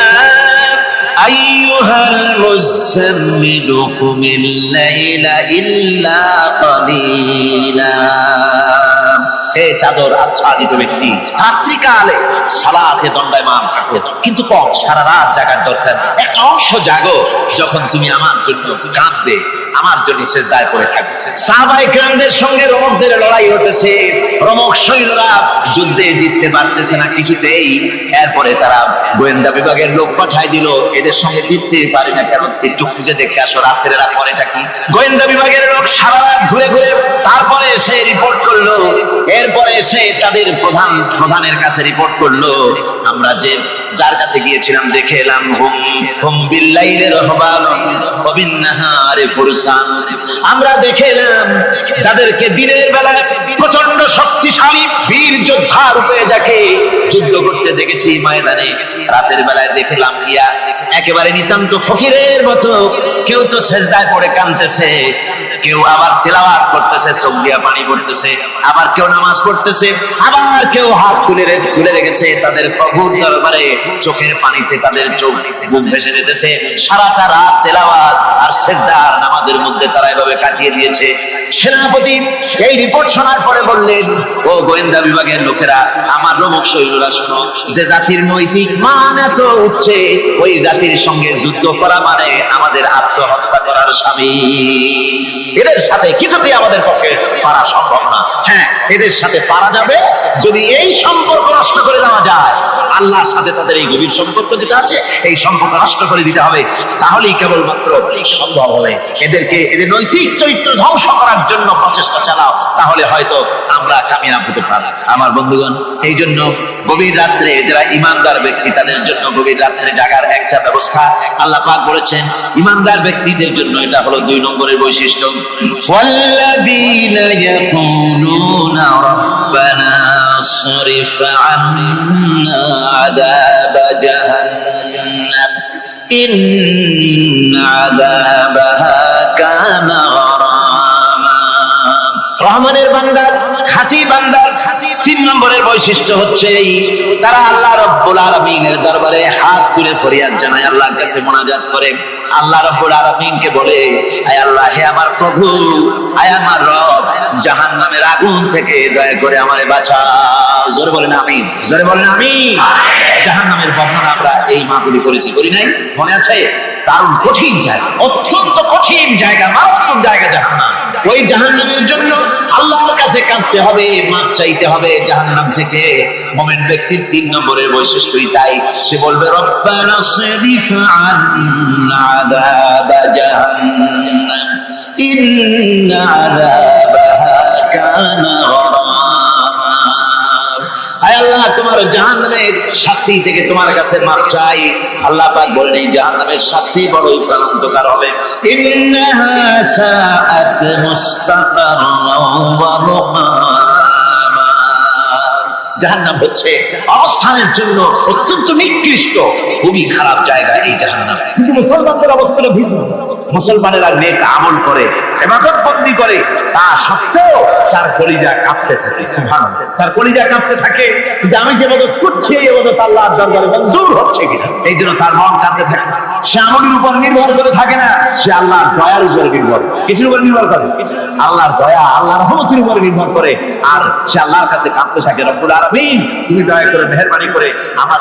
আইয়ুহাল মুযাম্মিলু কুমিল লাইলা ইল্লা কালিলা। হে চাদর আচ্ছাদিত ব্যক্তি, রাত্রিকালে সালাতে দণ্ডায়মান থাকো, কিন্তু কম, সারা রাত জাগার দরকার। একটা অংশ জাগো, যখন তুমি আমার জন্য কাঁদবে, আমার জন্য সিজদায় পড়ে থাকবে। সাহাবায়ে কেরামদের সঙ্গে রোমকদের লড়াই হতেছে, রোমক সৈন্যরা যুদ্ধে জিততে পারতেছে না কিছুতেই। এরপরে তারা গোয়েন্দা বিভাগের লোক পাঠায় দিল, এদের সঙ্গে জিততে পারে না কেন, একটু খুঁজে দেখে আসো রাতের এরা করেটা কি। গোয়েন্দা বিভাগের লোক সারা রাত ঘুরে ঘুরে তারপরে এসে রিপোর্ট করলো, এরপরে এসে তাদের প্রধানের কাছে রিপোর্ট করলো, আমরা যার কাছে গিয়েছিলাম দেখে এলাম হুম বিল্লাইলি রাহবানুন ওয়া বিন্নাহারি ফুরসান। আমরা দেখে এলাম যাদেরকে দিনের বেলায় প্রচন্ড শক্তিশালী বীর যোদ্ধা রূপে যাকে যুদ্ধ করতে দেখেছি ময়দানে, রাতের বেলায় দেখলাম ইয়া একেবারে নিতান্ত ফকিরের মতো, কেউ তো সেজদায় পড়ে কাঁদতেছে, কেউ আবার তেলাওয়াত করতেছে, চোখ দিয়া পানি পড়তেছে, আবার কেউ নামাজ পড়তেছে, আবার কেউ হাত তুলে রেখেছে তাদের প্রভুর দরবারে, চোখের পানিতে তাদের চোখ বুক ভেসে যেতেছে। সারাটা রাত তেলাওয়াত আর সেজদা আর নামাজের মধ্যে তারা এভাবে কাটিয়ে দিয়েছে। সেনাপতি এই রিপোর্ট শোনার পরে বললেন, ও গোয়েন্দা বিভাগের লোকেরা, আমার রোমক সৈন্যরা শোনো, যে জাতির নৈতিক মান এত উঠছে, ওই জাতির সঙ্গে যুদ্ধ করা মানে আমাদের আত্মহত্যা করার শামিল। এদের সাথে কিছুতেই আমাদের পক্ষে পারা সম্ভব না। হ্যাঁ, এদের সাথে পারা যাবে যদি এই সম্পর্ক নষ্ট করে দেওয়া যায়। আল্লাহর সাথে তাদের এই গভীর সম্পর্ক যেটা আছে, এই সম্পর্ক নষ্ট করে দিতে হবে, তাহলেই কেবলমাত্র সম্ভব হবে। এদের নৈতিক চরিত্র ধ্বংস করার জন্য প্রচেষ্টা চালাও, তাহলে হয়তো আমরা কামিয়াব হতে পারি। আমার বন্ধুগণ, এই জন্য গভীর রাত্রে যারা ইমানদার ব্যক্তি, তাদের জন্য গভীর রাত্রে জাগার একটা ব্যবস্থা আল্লাহ পাক করেছেন। ইমানদার ব্যক্তিদের জন্য এটা হলো 2 নম্বরের বৈশিষ্ট্য। ওয়াল্লাযীনা ইয়াকুলুনা রাব্বানা সরিফ আন্না আযাব জাহান্নাম ইন্না আযাবাহা কানা গরামা। রহমানের বান্দা, খাঁটি বান্দা 3 নম্বরের বৈশিষ্ট্য হচ্ছে তারা আল্লাহ রাব্বুল আলামিনের দরবারে হাত তুলে ফরিয়াদ জানায়, আল্লাহর কাছে মোনাজাত করে, আল্লাহ রাব্বুল আলামিনকে বলে, আয় আল্লাহ, হে আমার প্রভু, আয় আমার রব, জাহান্নামের আগুন থেকে দয়া করে আমারে বাঁচাও। জোরে বলেন আমিন, জোরে বলেন আমিন। জাহান্নামের বর্ণনা আমরা এই মাহফিলে করেছি, করি নাই? মনে আছে? দারুণ কঠিন জায়গা, অত্যন্ত কঠিন জায়গা, মারাত্মক জায়গা জাহান্নাম। ওই জাহান্নামের জন্য আল্লাহর কাছে কাঁদতে হবে, মাপ চাইতে হবে জাহান্নাম থেকে। মুমিন ব্যক্তির 3 নম্বরের বৈশিষ্ট্যই তাই, সে বলবে, রব্বানা সরিফ আন্না আযাব জাহান্নাম ইন্না আযাবাহা কানা গরামা। আয় আল্লাহ, তোমার জাহান্নামের শাস্তি থেকে তোমার কাছে মাপ চাই। আল্লাহ পাক বলেন, এই জাহান্নামের শাস্তি বড়ই প্রাণান্তকার হবে। ইন্নাহা সাআত মুস্তাকাররান ওয়া মুকামা। জাহান্নাম হচ্ছে অবস্থানের জন্য অত্যন্ত নিকৃষ্ট, খুবই খারাপ জায়গা এই জাহান্নাম। কিন্তু মুসলমানদের অবস্থাটা ভিন্ন। মুসলমানেরা নেক আমল করে, ইবাদত বন্দি করে, তা সত্ত্বেও তার কলিজা কাঁপতে থাকে। সুবহানাল্লাহ, তার কলিজা কাঁপতে থাকে যে আমি যে ইবাদত করছি, এই ইবাদত আল্লাহর দরবারে মঞ্জুর হচ্ছে কিনা। এই জন্য তার মন কাঁপতে থাকে। সে আমলের উপর নির্ভর করে থাকে না, সে আল্লাহর দয়ার উপর নির্ভর করে। কিসের উপর নির্ভর করে? আল্লাহর দয়া, আল্লাহর রহমতের উপর নির্ভর করে। আর সে আল্লাহর কাছে কাঁপতে থাকে, রব্বুল আলামিন, তুমি দয়া করে মেহেরবানি করে আমার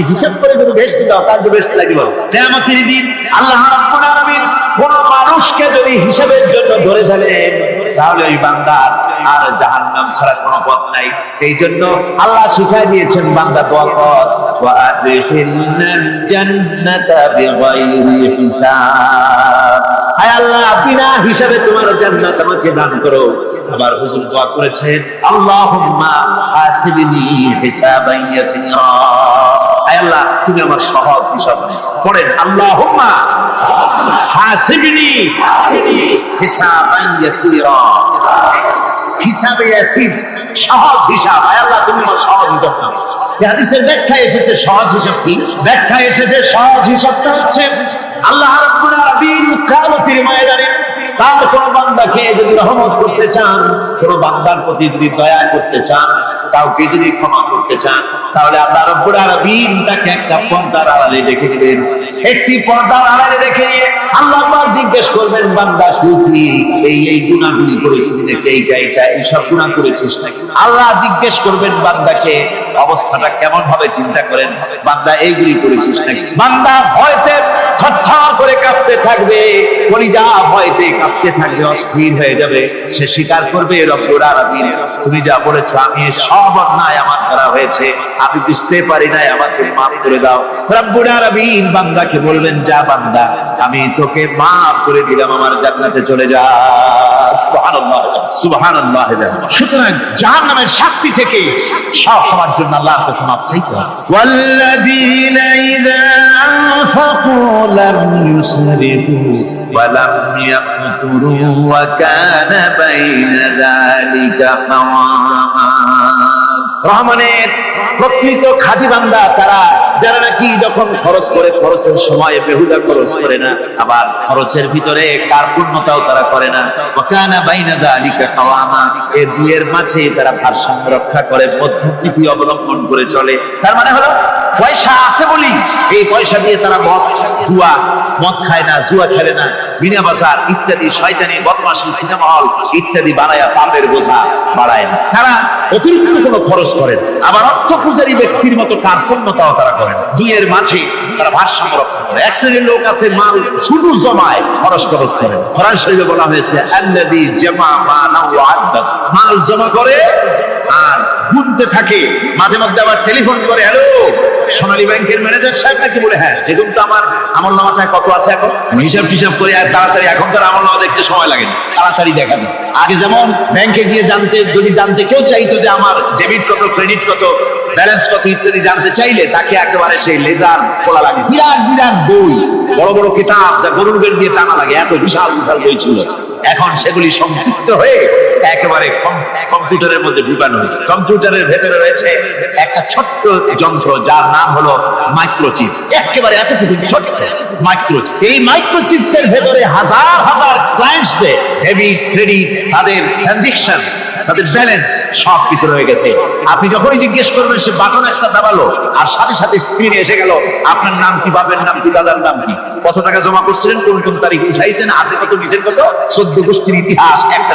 হিসাব করে যদি বেশ দাও, তার তো বেশ লাগিব। কিয়ামতের দিন আল্লাহ রাব্বুল আলামিন কোন মানুষকে যদি হিসাবের জন্য ধরে ফেলেন, তাহলে ওই বান্দার আর জাহান্নাম ছাড়া কোনো পথ নাই। এই জন্য আল্লাহ শিখাই দিয়েছেন, বান্দা দোয়া কর, ওয়া আদখিলনাল জান্নাতা বিগাইরি হিসাব। হায় আল্লাহ, বিনা হিসাবে তোমার জান্নাত আমাকে দান করো। আবার হুজুর দোয়া করেছেন, আল্লাহুম্মা হাসিবনি হিসাবান ইয়াসিরা। হায় আল্লাহ, তুমি আমার সহজ হিসাব করেন। আল্লাহুম্মা হাসিবনি হিসাবান ইয়াসিরা। হিসাবে ইয়াসির, সহজ হিসাব। হায় আল্লাহ, তুমি আমার সহজ হিসাব নাও। এই হাদিসের ব্যাখ্যা এসেছে সহজ হিসাব কি? ব্যাখ্যা এসেছে সহজ হিসাবটা হচ্ছে আল্লাহ রাব্বুল আলামিন কিয়ামতের ময়দানে তার কোন বান্দাকে যদি রহমত করতে চান, কোন বান্দার প্রতি যদি দয়া করতে চান, কাউকে যদি ক্ষমা করতে চান, তাহলে আল্লাহ রাব্বুল আলামিন তাকে একটা পর্দার আড়ালে রেখে দিবেন। একটি পর্দার আড়ালে রেখে দিয়ে আল্লাহ পাক জিজ্ঞেস করবেন, বান্দা সুখী, এই গুনাহগুলি করেছিস নাকি? এইসব গুনাহ করেছিস নাকি? আল্লাহ জিজ্ঞেস করবেন বান্দাকে, অবস্থাটা কেমন হবে চিন্তা করেন, বান্দা এইগুলি করেছিস নাকি? বান্দা ভয়তে থরথর করে কাঁপতে থাকবে, কলিজা ভয়তে কাঁপতে থাকবে, অস্থির হয়ে যাবে। সে স্বীকার করবে, রব্বুল আলামিন তুমি যা বলেছো আমি সব অন্যায় আমার দ্বারা হয়েছে, আমি বুঝতে পারি নাই, আমাকে মাফ করে দাও। রব্বুল আলামিন বান্দাকে বলবেন, যা বান্দা আমি তোকে মাফ করে দিলাম, আমার জান্নাতে চলে যা। সুবহানাল্লাহ সুবহানাল্লাহ। সুতরাং জাহান্নামের শাস্তি থেকে সব সবার জন্য আল্লাহর কাছে মাফ চাইতে হবে। ওয়াল্লাযীনা ইযা আনফাকু লাম ইউসরিফু ওয়া লাম ইয়াকতুরু ওয়া কানা বাইনা যালিকা কাওয়ামা। রহমানের প্রকৃত খাঁটি বান্দা তারা, যারা নাকি যখন খরচ করে খরচের সময় বেহুদা খরচ করে না, আবার খরচের ভিতরে কার্পণ্যতাও তারা করে না। ওয়া কানা বাইনা যালিকা কাওয়ামা, এই দুইয়ের মাঝে তারা ভারসাম্য রক্ষা করে, মধ্যমপন্থী অবলম্বন করে চলে। তার মানে হলো পয়সা আছে বলি এই পয়সা দিয়ে তারা মদ খায় না, জুয়া খেলে না, বিনা বাজার ইত্যাদি শয়তানি বদমাশি সিনেমা হল ইত্যাদি বানায়া পাপের বোঝা বাড়ায় না। তারা অতিরিক্ত কোনো খরচ করেন, আবার অর্থ পূজারী ব্যক্তির মতো কার্পণ্যতাও তারা করেন। দুইয়ের মাঝে তারা ভারসাম্য রক্ষা করে। এক শ্রেণীর লোক আছে মাল শুধু জমায়, খরচ করে। কোরআন শরীফে বলা হয়েছে আল্লাযী জামা মালাহু ওয়া আদ্দা, মাল জমা করে আর গুনতে থাকে, মাঝে মধ্যে আবার টেলিফোন করে, হ্যালো সোনালী ব্যাংকের ম্যানেজার সাহেব নাকি, বলে হ্যাঁ, দেখুন তো আমার আমলনামাটায় কত আছে, এখন হিসাব টিসাব করে আর তাড়াতাড়ি, এখন তো আমলনামা দেখতে সময় লাগে না, তাড়াতাড়ি দেখা যায়। আগে যেমন ব্যাংকে গিয়ে যদি জানতে কেউ চাইতো যে আমার ডেবিট কত, ক্রেডিট কত, ব্যালেন্স কত ইত্যাদি জানতে চাইলে তাকে একেবারে সেই লেজার খোলা লাগে, বিরাট বিরাট বই, বড় বড় কিতাব যা গরুর বের দিয়ে টানা লাগে, এত বিশাল বিশাল বই ছিল। এখন সেগুলি সংক্ষিপ্ত হয়ে একেবারে কম্পিউটারের মধ্যে ঢুকানো হয়েছে। কম্পিউটারের ভেতরে রয়েছে একটা ছোট্ট যন্ত্র যার নাম হলো মাইক্রোচিপ, একেবারে এতটুকু ছোট্ট মাইক্রোচিপ। এই মাইক্রোচিপস এর ভেতরে হাজার হাজার ক্লায়েন্টসদের ডেবিট ক্রেডিট, তাদের ট্রানজাকশন, তাদের ব্যালেন্স সব কিছু রয়ে গেছে। আপনি যখনই জিজ্ঞেস করবেন সে বাটন একটা দাবালো আর সাথে সাথে স্ক্রিনে এসে গেল আপনার নাম কি, বাপের নাম কি, দাদার নাম কি, কত টাকা জমা করছিলেন, কোন কোন তারিখে উঠাইছেন, হাতে কত নিচের কত, 14 গোষ্ঠীর ইতিহাস একটা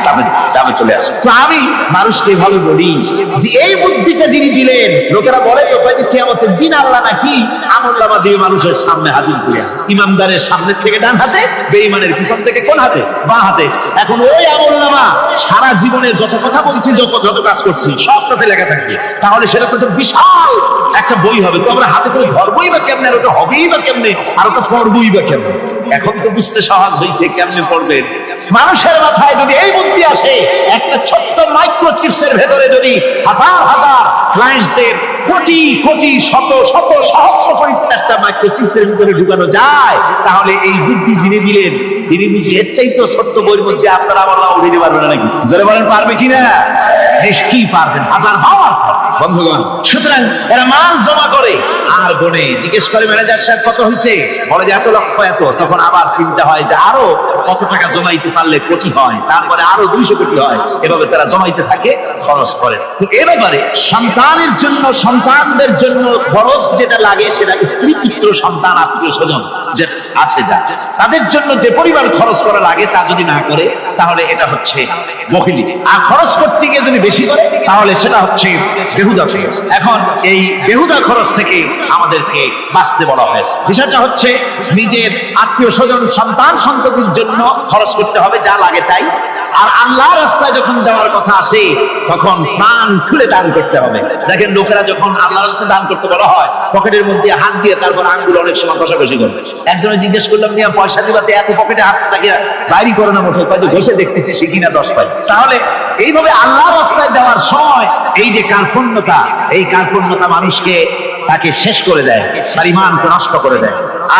দামে চলে আসে। তো আমি মানুষকে এভাবে বলি যে এই বুদ্ধিটা যিনি দিলেন, লোকেরা বলে তো যে কিয়ামতের দিন আল্লাহ নাকি আমলনামা দিয়ে মানুষের সামনে হাজির করে, ইমানদারের সামনের থেকে ডান হাতে, বেঈমানের পিছন থেকে কোন হাতে, বাঁ হাতে। এখন ওই আমলনামা সারা জীবনের যত কথা বলছি, যত কাজ করছি সবটাতে লেখা থাকবে, তাহলে সেটা তো বিশাল একটা বই হবে। তো আমরা হাতে করে ধরবই বা কেমনে, আর ওটা হবেই বা কেমনে, আর ওটা পড়বই বা কেমনে? এখন তো বুঝতে সহজ হয়েছে কেমনে পড়বেন। মানুষের মাথায় যদি এই বুদ্ধি আসে, একটা ছোট্ট মাইক্রোচিপস এর ভেতরে যদি হাজার হাজার ক্লায়েন্টদের কোটি কোটি শত শত সহস্র পরিমাণ একটা মাইক্রোচিপস এর ভিতরে ঢুকানো যায়, তাহলে এই বুদ্ধি যিনি দিলেন তিনি বুঝি এর চাইতে ছোট্ট বইয়ের মধ্যে আপনারা আমার নাম উঠে দিতে পারবেন না নাকি? যারা বলেন পারবে কিনা? নিশ্চয়ই পারবেন, হাজার ভাবার বন্ধুগণ। সুতরাং এরা মাল জমা করে আর গনে, জিজ্ঞেস করে ম্যানেজার সাহেব কত হয়েছে, বলে যে এত লক্ষ এত, তখন আবার চিন্তা হয় যে আরো কত টাকা জমাইতে পারলে কোটি হয়, তারপরে আরো 200 কোটি হয়, এভাবে তারা জমাইতে থাকে, খরচ করেন। তো এ ব্যাপারে সন্তানের জন্য, সন্তানদের জন্য খরচ যেটা লাগে সেটা স্ত্রী পুত্র সন্তান আত্মীয় স্বজন যে আছে যা, তাদের জন্য যে পরিমাণ খরচ করা লাগে তা যদি না করে তাহলে এটা হচ্ছে বখিলি, আর খরচ করতে গিয়ে যদি বেশি করে তাহলে সেটা হচ্ছে বেহুদা খরচ। এখন এই বেহুদা খরচ থেকে আমাদেরকে বাঁচতে বলা হয়েছে। বিষয়টা হচ্ছে নিজের আত্মীয় স্বজন সন্তান সন্ততির জন্য খরচ করতে হবে যা লাগে তাই, আর আল্লাহ রাস্তায় যখন দেওয়ার কথা আসে তখন প্রাণ খুলে দান করতে হবে। দেখেন লোকেরা যখন আল্লাহ রাস্তায় দান করতে বলা হয়, পকেটের মধ্যে হাত দিয়ে তারপর আঙ্গুল অনেক সময় কষাকষি করে। একজনে জিজ্ঞেস করলাম, নিয়ে পয়সা দিবাতে এত পকেটে হাত থাকে বাইরে করে না মোটে, ঘষে দেখতেছি সে কিনা 10 পাই। তাহলে এইভাবে আল্লাহ রাস্তায় দেওয়ার সময় এই যে কার্পণ্যতা, এই কার্পণ্যতা মানুষকে তাকে শেষ করে দেয়, তার ঈমানকে নষ্ট করে দেয়।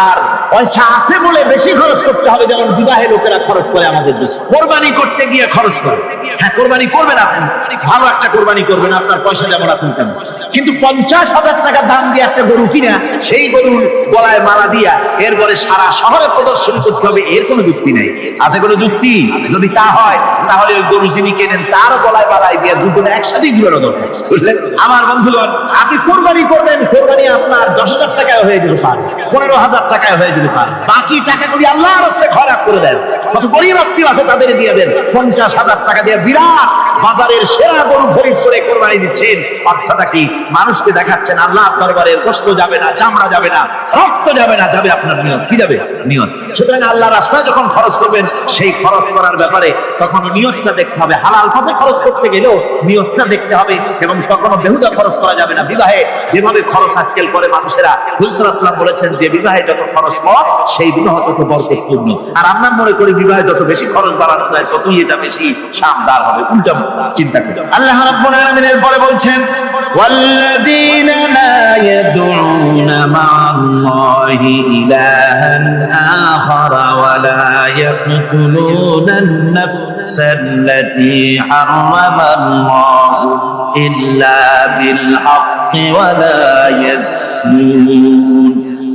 আর পয়সা আছে বলে বেশি খরচ করতে হবে, যেমন বিবাহে লোকেরা খরচ করে আমাদের দেশে, কোরবানি করতে গিয়ে খরচ করে। হ্যাঁ, কোরবানি করবেন আপনি, ভালো একটা কোরবানি করবেন, আপনার পয়সা যেমন আছেন তেমন, কিন্তু 50,000 টাকা দাম দিয়ে একটা গরু কিনা, সেই গরুর গলায় মালা দিয়া এরপরে সারা শহরে প্রদর্শন করতে হবে, এর কোনো যুক্তি নেই। আছে কোনো যুক্তি? যদি তা হয় তাহলে ওই গরু যিনি কেনেন তার গলায় মালায় দিয়ে দুজনে একসাথেই ঘুরানো দরকার, বুঝলেন? আমার বন্ধুগণ, আপনি কোরবানি করবেন, কোরবানি আপনার 10,000 টাকায় হয়ে যেতে পারে, 15,000 টাকায় হয়ে যেতে পারে, বাকি টাকাগুলি আল্লাহর রাস্তায় খরচ করে দেয়। কত গরিব আত্মীয় আছে তাদের দিয়ে দেন। 50,000 টাকা দিয়ে বিরাট বাজারের সেরা গরু খরিদ করে কোরবানি দিচ্ছেন। অর্থটা কি? মানুষকে দেখাচ্ছেন আল্লাহর দরবারে গোশত যাবে না, চামড়া যাবে না, রক্ত যাবে না, যাবে আপনার নিয়ত। কি যাবে? নিয়ত। সুতরাং আল্লাহ রাস্তায় যখন খরচ করবেন, সেই খরচ করার ব্যাপারে তখন নিয়তটা দেখতে হবে। হালাল পথে খরচ করতে গেলেও নিয়তটা দেখতে হবে, এবং তখনও বেহুদা খরচ করা যাবে না। বিবাহে যেভাবে খরচ আজকাল করে মানুষেরা, হুজুর সাল্লাল্লাহু আলাইহি ওয়াসাল্লাম বলেছেন যে বিবাহে যত খরচ কম সেই বিবাহ তত বরকতপূর্ণ। আর আমরা মনে করি বিবাহে যত বেশি খরচ বাড়ানো যায় ততই এটা বেশি শানদার হবে। উল্টা চিন্তা করি। আল্লাহ রাব্বুল আলামিন এরপরে বলছেন ওয়াল্লাযীনা লা ইয়াদউনা মা'আল্লাহি ইলাহান আখারা ওয়া লা ইয়াকতুলুনা আন-নাফসাল্লাতী হারামাল্লাহু ইল্লা বিল হাক্কি ওয়া লা ইয়াজনুন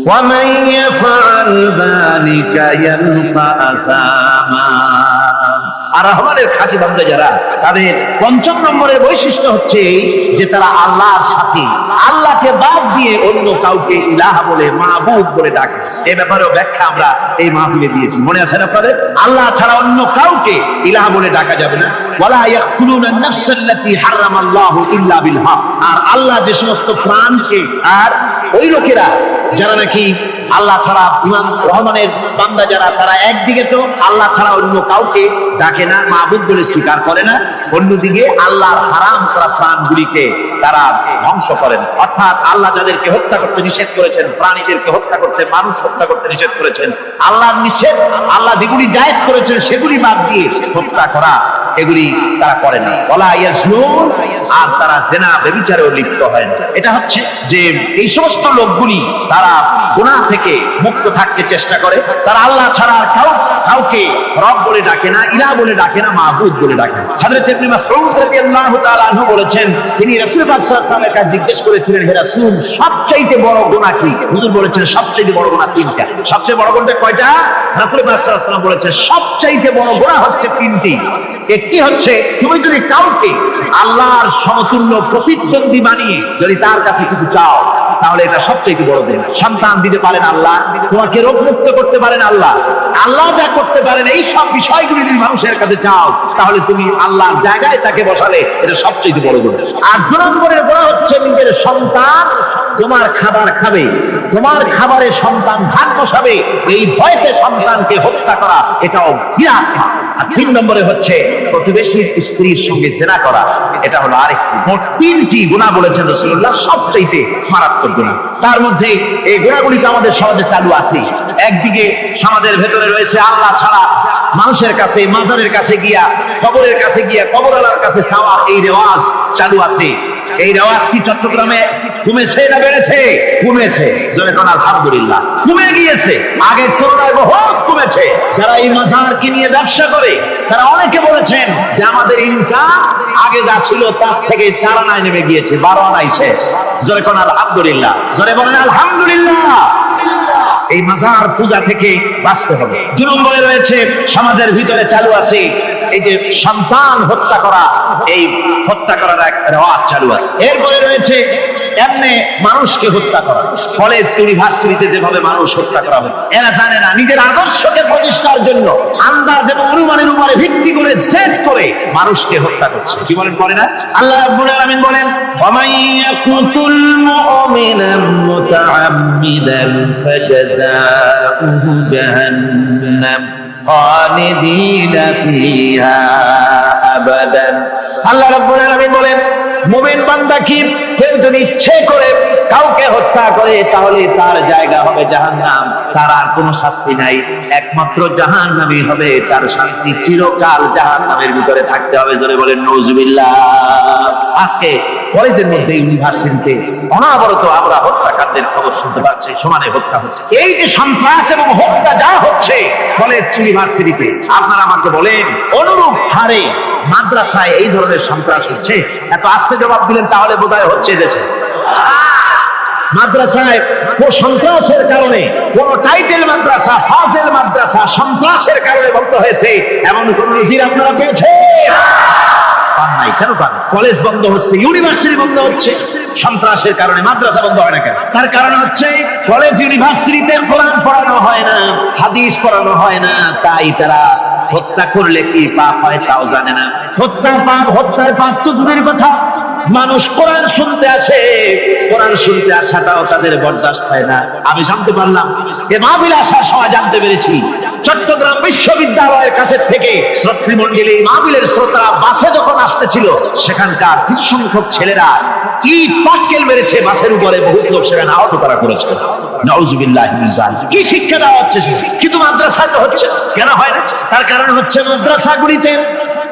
ومن يفعل ذلك يلقى أثاما। আর রহমানের খাঁটি বান্দা যারা, তাদের ৫ম নম্বরের বৈশিষ্ট্য হচ্ছে যে তারা আল্লাহর সাথে, আল্লাহকে বাদ দিয়ে অন্য কাউকে ইলাহ বলে, মাবুদ বলে ডাকে। এই ব্যাপারেও ব্যাখ্যা আমরা এই মাহফিলে দিয়েছি, মনে আছে আপনাদের? আল্লাহ ছাড়া অন্য কাউকে ইলাহ বলে ডাকা যাবে না। ওয়ালা ইয়াকতুলুনা আন-নাফসাল্লাতী হারামাল্লাহু ইল্লা বিল হক। আর আল্লাহ যে সমস্ত প্রাণকে, আর ওই লোকেরা যারা নাকি আল্লাহ ছাড়া, ইমাম রহমানের বান্দা যারা, তারা একদিকে তো আল্লাহ ছাড়া অন্য কাউকে ডাকে না, মাবুদ বলে স্বীকার করে না, অন্যদিকে আল্লাহর হারাম করা প্রাণগুলিকে তারা ধ্বংস করেন। অর্থাৎ আল্লাহ যাদেরকে হত্যা করতে নিষেধ করেছেন, প্রাণীদেরকে হত্যা করতে, মানুষ হত্যা করতে নিষেধ করেছেন, আল্লাহর নিষেধ, আল্লাহ যেগুলি জায়েজ করেছেন সেগুলি বাদ দিয়ে হত্যা করা, এগুলি তারা করে না। ওয়ালা ইয়াজনুন। আর তারা জিনা, ব্যভিচারেও লিপ্ত হয় না। এটা হচ্ছে যে এই সমস্ত লোকগুলি তারা গুনাহ থেকে মুক্ত থাকতে চেষ্টা করে। তারা আল্লাহ ছাড়া কাউকে রব বলে ডাকে না, ইলাহ বলে ডাকে না, মাবুদ বলে ডাকে না। হযরত ইবনে মাসউদ রাদিয়াল্লাহু তাআলা আনহু বলেছেন, তিনি রাসূল পাক সাল্লাল্লাহু আলাইহি ওয়াসাল্লামের কাছে জিজ্ঞেস করেছিলেন, হে রাসূল, সবচেয়ে বড় গুনাহ কি? হুজুর বলেছেন সবচেয়ে বড় গুনাহ তিনটা। সবচেয়ে বড় গুনাহ কয়টা? রাসূল পাক সাল্লাল্লাহু আলাইহি ওয়াসাল্লাম বলেছেন সবচেয়ে বড় গুনাহ হচ্ছে তিনটি। একটি হচ্ছে তুমি যদি কাউকে আল্লাহর সমতুল্য প্রতিদ্বন্দ্বী বানিয়ে যদি তার কাছে কিছু চাও, তাহলে এটা সবচেয়ে বড় দিন। সন্তান দিতে পারেন আল্লাহ, তোমাকে রোগ মুক্ত করতে পারেন আল্লাহ, আল্লাহ যা করতে পারেন এই সব বিষয়গুলি যদি মানুষের কাছে চাও, তাহলে তুমি আল্লাহর জায়গায় তাকে বসালে, এটা সবচেয়ে বড় গুণ। আর ২ নম্বরের গুণ হচ্ছে নিজের সন্তান তোমার খাবার খাবে, তোমার খাবারে সন্তান ভাগ বসাবে, এই ভয়তে সন্তানকে হত্যা করা, এটাও বিরাট পাপ। আর ৩ নম্বরে হচ্ছে প্রতিবেশীর স্ত্রীর সঙ্গে জেনা করা, এটা হলো আরেকটি। মোট ৩টি গুনাহ বলেছেন রাসূলুল্লাহ, সবচেয়ে মারাত্মক গুনাহ। তার মধ্যে এই গুনাহগুলি তো আমাদের সমাজে চালু আছে। একদিকে সমাজের ভেতরে রয়েছে আল্লাহ ছাড়া মানুষের কাছে, মাজারের কাছে গিয়া, কবরের কাছে গিয়া, কবরওয়ালার কাছে চাওয়া, এই রেওয়াজ চালু আছে। এই রেওয়াজ কি চট্টগ্রামে কমেছে না বেড়েছে? কমেছে। যেমন আলহামদুলিল্লাহ কমে গিয়েছে, আগের তুলনায় বহুত কমেছে। যারা এই মাজারকে নিয়ে ব্যবসা করে, তারা অনেকে বলেছেন যে আমাদের ইনকাম আগে যা ছিল তার থেকে 4 আনায় নেমে গিয়েছে, 12 আনায় শেষ। জোরে কোন আলহামদুলিল্লাহ, জোরে বলেন আলহামদুলিল্লাহ। এই মাজার পূজা থেকে বাঁচতে হবে। ২ নম্বরে রয়েছে সমাজের ভিতরে চালু আছে এই যে সন্তান হত্যা করা, এই হত্যা করার এক রেওয়াজ চালু আছে। এরপরে রয়েছে এমনি মানুষকে হত্যা করা। কলেজ ইউনিভার্সিটিতে যেভাবে মানুষ হত্যা করা হয়, এরা জানে না নিজের আদর্শকে প্রতিষ্ঠার জন্য আন্দাজ এবং অনুমানের উপরে ভিত্তি করে জেদ করে মানুষকে হত্যা করছে। কি বলেন? করে না? আল্লাহ রাব্বুল আলামিন বলেন, ওয়া ইয়াকুতুল মুমিনান মুতাআম্মিদান ফাজাযাউহু জাহান্নাম খালিদিনা ফিহা আবাদান। আল্লাহ রাব্বুল আলামিন বলেন, মুমিন বান্দা কি কেউ যদি ইচ্ছে করে কাউকে হত্যা করে, তাহলে তার জায়গা হবে জাহান্নাম, তার আর কোনো শাস্তি নাই, একমাত্র জাহান্নামই হবে তার শাস্তি, চিরকাল জাহান্নামের ভিতরে থাকতে হবে। জোরে বলেন নাউজুবিল্লাহ। আজকে কলেজের মধ্যে, ইউনিভার্সিটিতে অনবরত আমরা হত্যাকাণ্ডের খবর শুনতে পাচ্ছি, সমানে হত্যা হচ্ছে। এই যে সন্ত্রাস এবং হত্যা যা হচ্ছে কলেজ ইউনিভার্সিটিতে, আপনারা আমাকে বলেন অনুরূপ হারে মাদ্রাসায় এই ধরনের সন্ত্রাস হচ্ছে? এত আস্তে জবাব দিলেন তাহলে বোধহয় হচ্ছে দেশে। মাদ্রাসায় সন্ত্রাসের কারণে, কোন টাইটেল মাদ্রাসা, ফাজিল মাদ্রাসা সন্ত্রাসের কারণে বন্ধ হয়েছে, এমন কোন নজির আপনারা পেয়েছেন? পান নাই। কেন পান? কলেজ বন্ধ হচ্ছে, ইউনিভার্সিটি বন্ধ হচ্ছে, সন্ত্রাসের কারণে। মাদ্রাসা বন্ধ হয় না কেন? তার কারণ হচ্ছে কলেজ ইউনিভার্সিটিতে কোরআন পড়ানো হয় না, হাদিস পড়ানো হয় না, তাই তারা হত্যা করলে কি পাপ হয় তাও জানে না। হত্যা পাপ, হত্যার পাপ তো দূরের কথা, মানুষ কোরআন শুনতে আসে, কোরআন শুনতে আসাটাও তাদের বরদাস্ত হয় না। আমি জানতে পারলাম এ মাহফিল আসার সময় জানতে পেরেছি চট্টগ্রাম বিশ্ববিদ্যালয়ের কাছে থেকে শ্রোতৃমণ্ডলী মাহফিলের শ্রোতারা বাসে যখন আসতেছিল, সেখানকার কিছু সংখ্যক ছেলেরা কি পাটকেল মেরেছে বাসের উপরে, বহুত লোক সেখানে আহত করা করেছে। নাউজুবিল্লাহ মিন যালিক। কি শিক্ষা দেওয়া হচ্ছে? কিন্তু মাদ্রাসায় তো হচ্ছে না। কেন হয় না? তার কারণ হচ্ছে মাদ্রাসাগুলিতে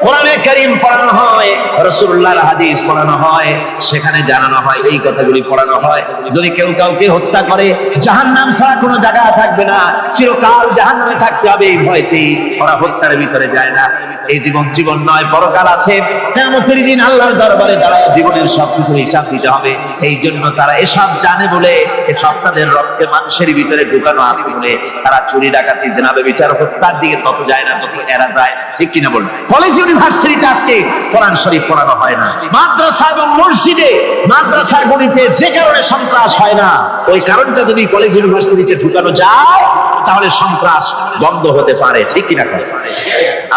কোরআনে কারীম পড়ানো হয়, রাসূলুল্লাহর হাদিস পড়ানো হয়, সেখানে জানানো হয়, এই কথাগুলি পড়ানো হয়। যদি কেউ কাউকে হত্যা করে জাহান্নাম ছাড়া কোনো জায়গা থাকবে না, চিরকাল জাহান্নামে থাকতে হবে এই ভয়তে ওরা হত্যার ভিতরে যায় না। এই জীবন জীবন নয়, পরকাল আছে। কিয়ামতের দিন আল্লাহর দরবারে দাঁড়ায় জীবনের সবকিছু হিসাব দিতে হবে। এই জন্য তারা এসব জানে বলে, এসব তাদের রক্তে মানুষের ভিতরে ঢুকানো আছে বলে তারা চুরি ডাকাতি জিনা ব্যভিচার হত্যার দিকে তত যায় না, তত এরা যায়। ঠিক কিনা বলুন? কলেজ ইউনিভার্সিটিতে আজকে কোরআন শরীফ পড়ানো হয় না। মাদ্রাসা এবং মসজিদে, মাদ্রাসার গণিতে যে কারণে সন্ত্রাস হয় না, ওই কারণটা যদি কলেজ ইউনিভার্সিটিতে ঢুকানো যায় তাহলে সন্ত্রাস বন্ধ হতে পারে। ঠিক কিনা?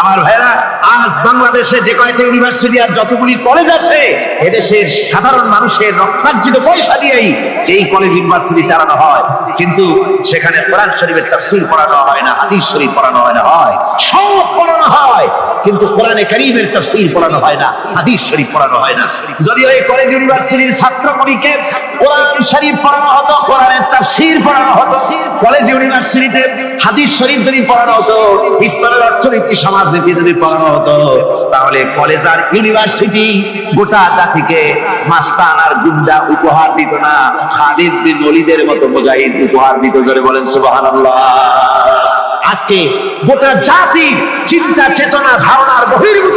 আমার ভাইরা, আজ বাংলাদেশে যে কয়েকটা ইউনিভার্সিটি আর যতগুলি কলেজ আছে, এদেশের সাধারণ মানুষের রক্তার্জিত পয়সা দিয়েই এই কলেজ ইউনিভার্সিটি চালানো হয়, কিন্তু সেখানে কোরআন শরীফের তাফসীর পড়ানো হয় না, হাদিস শরীফ পড়ানো হয় না, হয় সব পড়ানো হয়, কিন্তু কোরআনে কারীমের তাফসীর পড়ানো হয় না, হাদিস শরীফ পড়ানো হয় না। যদি ওই কলেজ ইউনিভার্সিটির ছাত্রগুলিকে কোরআন শরীফ পড়ানো হতো, কোরআনের তাফসীর পড়ানো হতো, কলেজ ইউনিভার্সিটিতে হাদিস শরীফ যদি পড়ানো হতো, ইসলামের অর্থনীতি সমাজনীতি যদি পড়ানো হতো, তাহলে কলেজ আর ইউনিভার্সিটি গোটা জাতিকে মাস্তান আর গুন্ডা উপহার দিত না, খালিদ বিন ওলীদের মতো মুজাহিদ উপহার দিত। জোরে বলেন সুবহানাল্লাহ। আজকে গোটা জাতির চিন্তা চেতনা ধারণার বহির্ভূত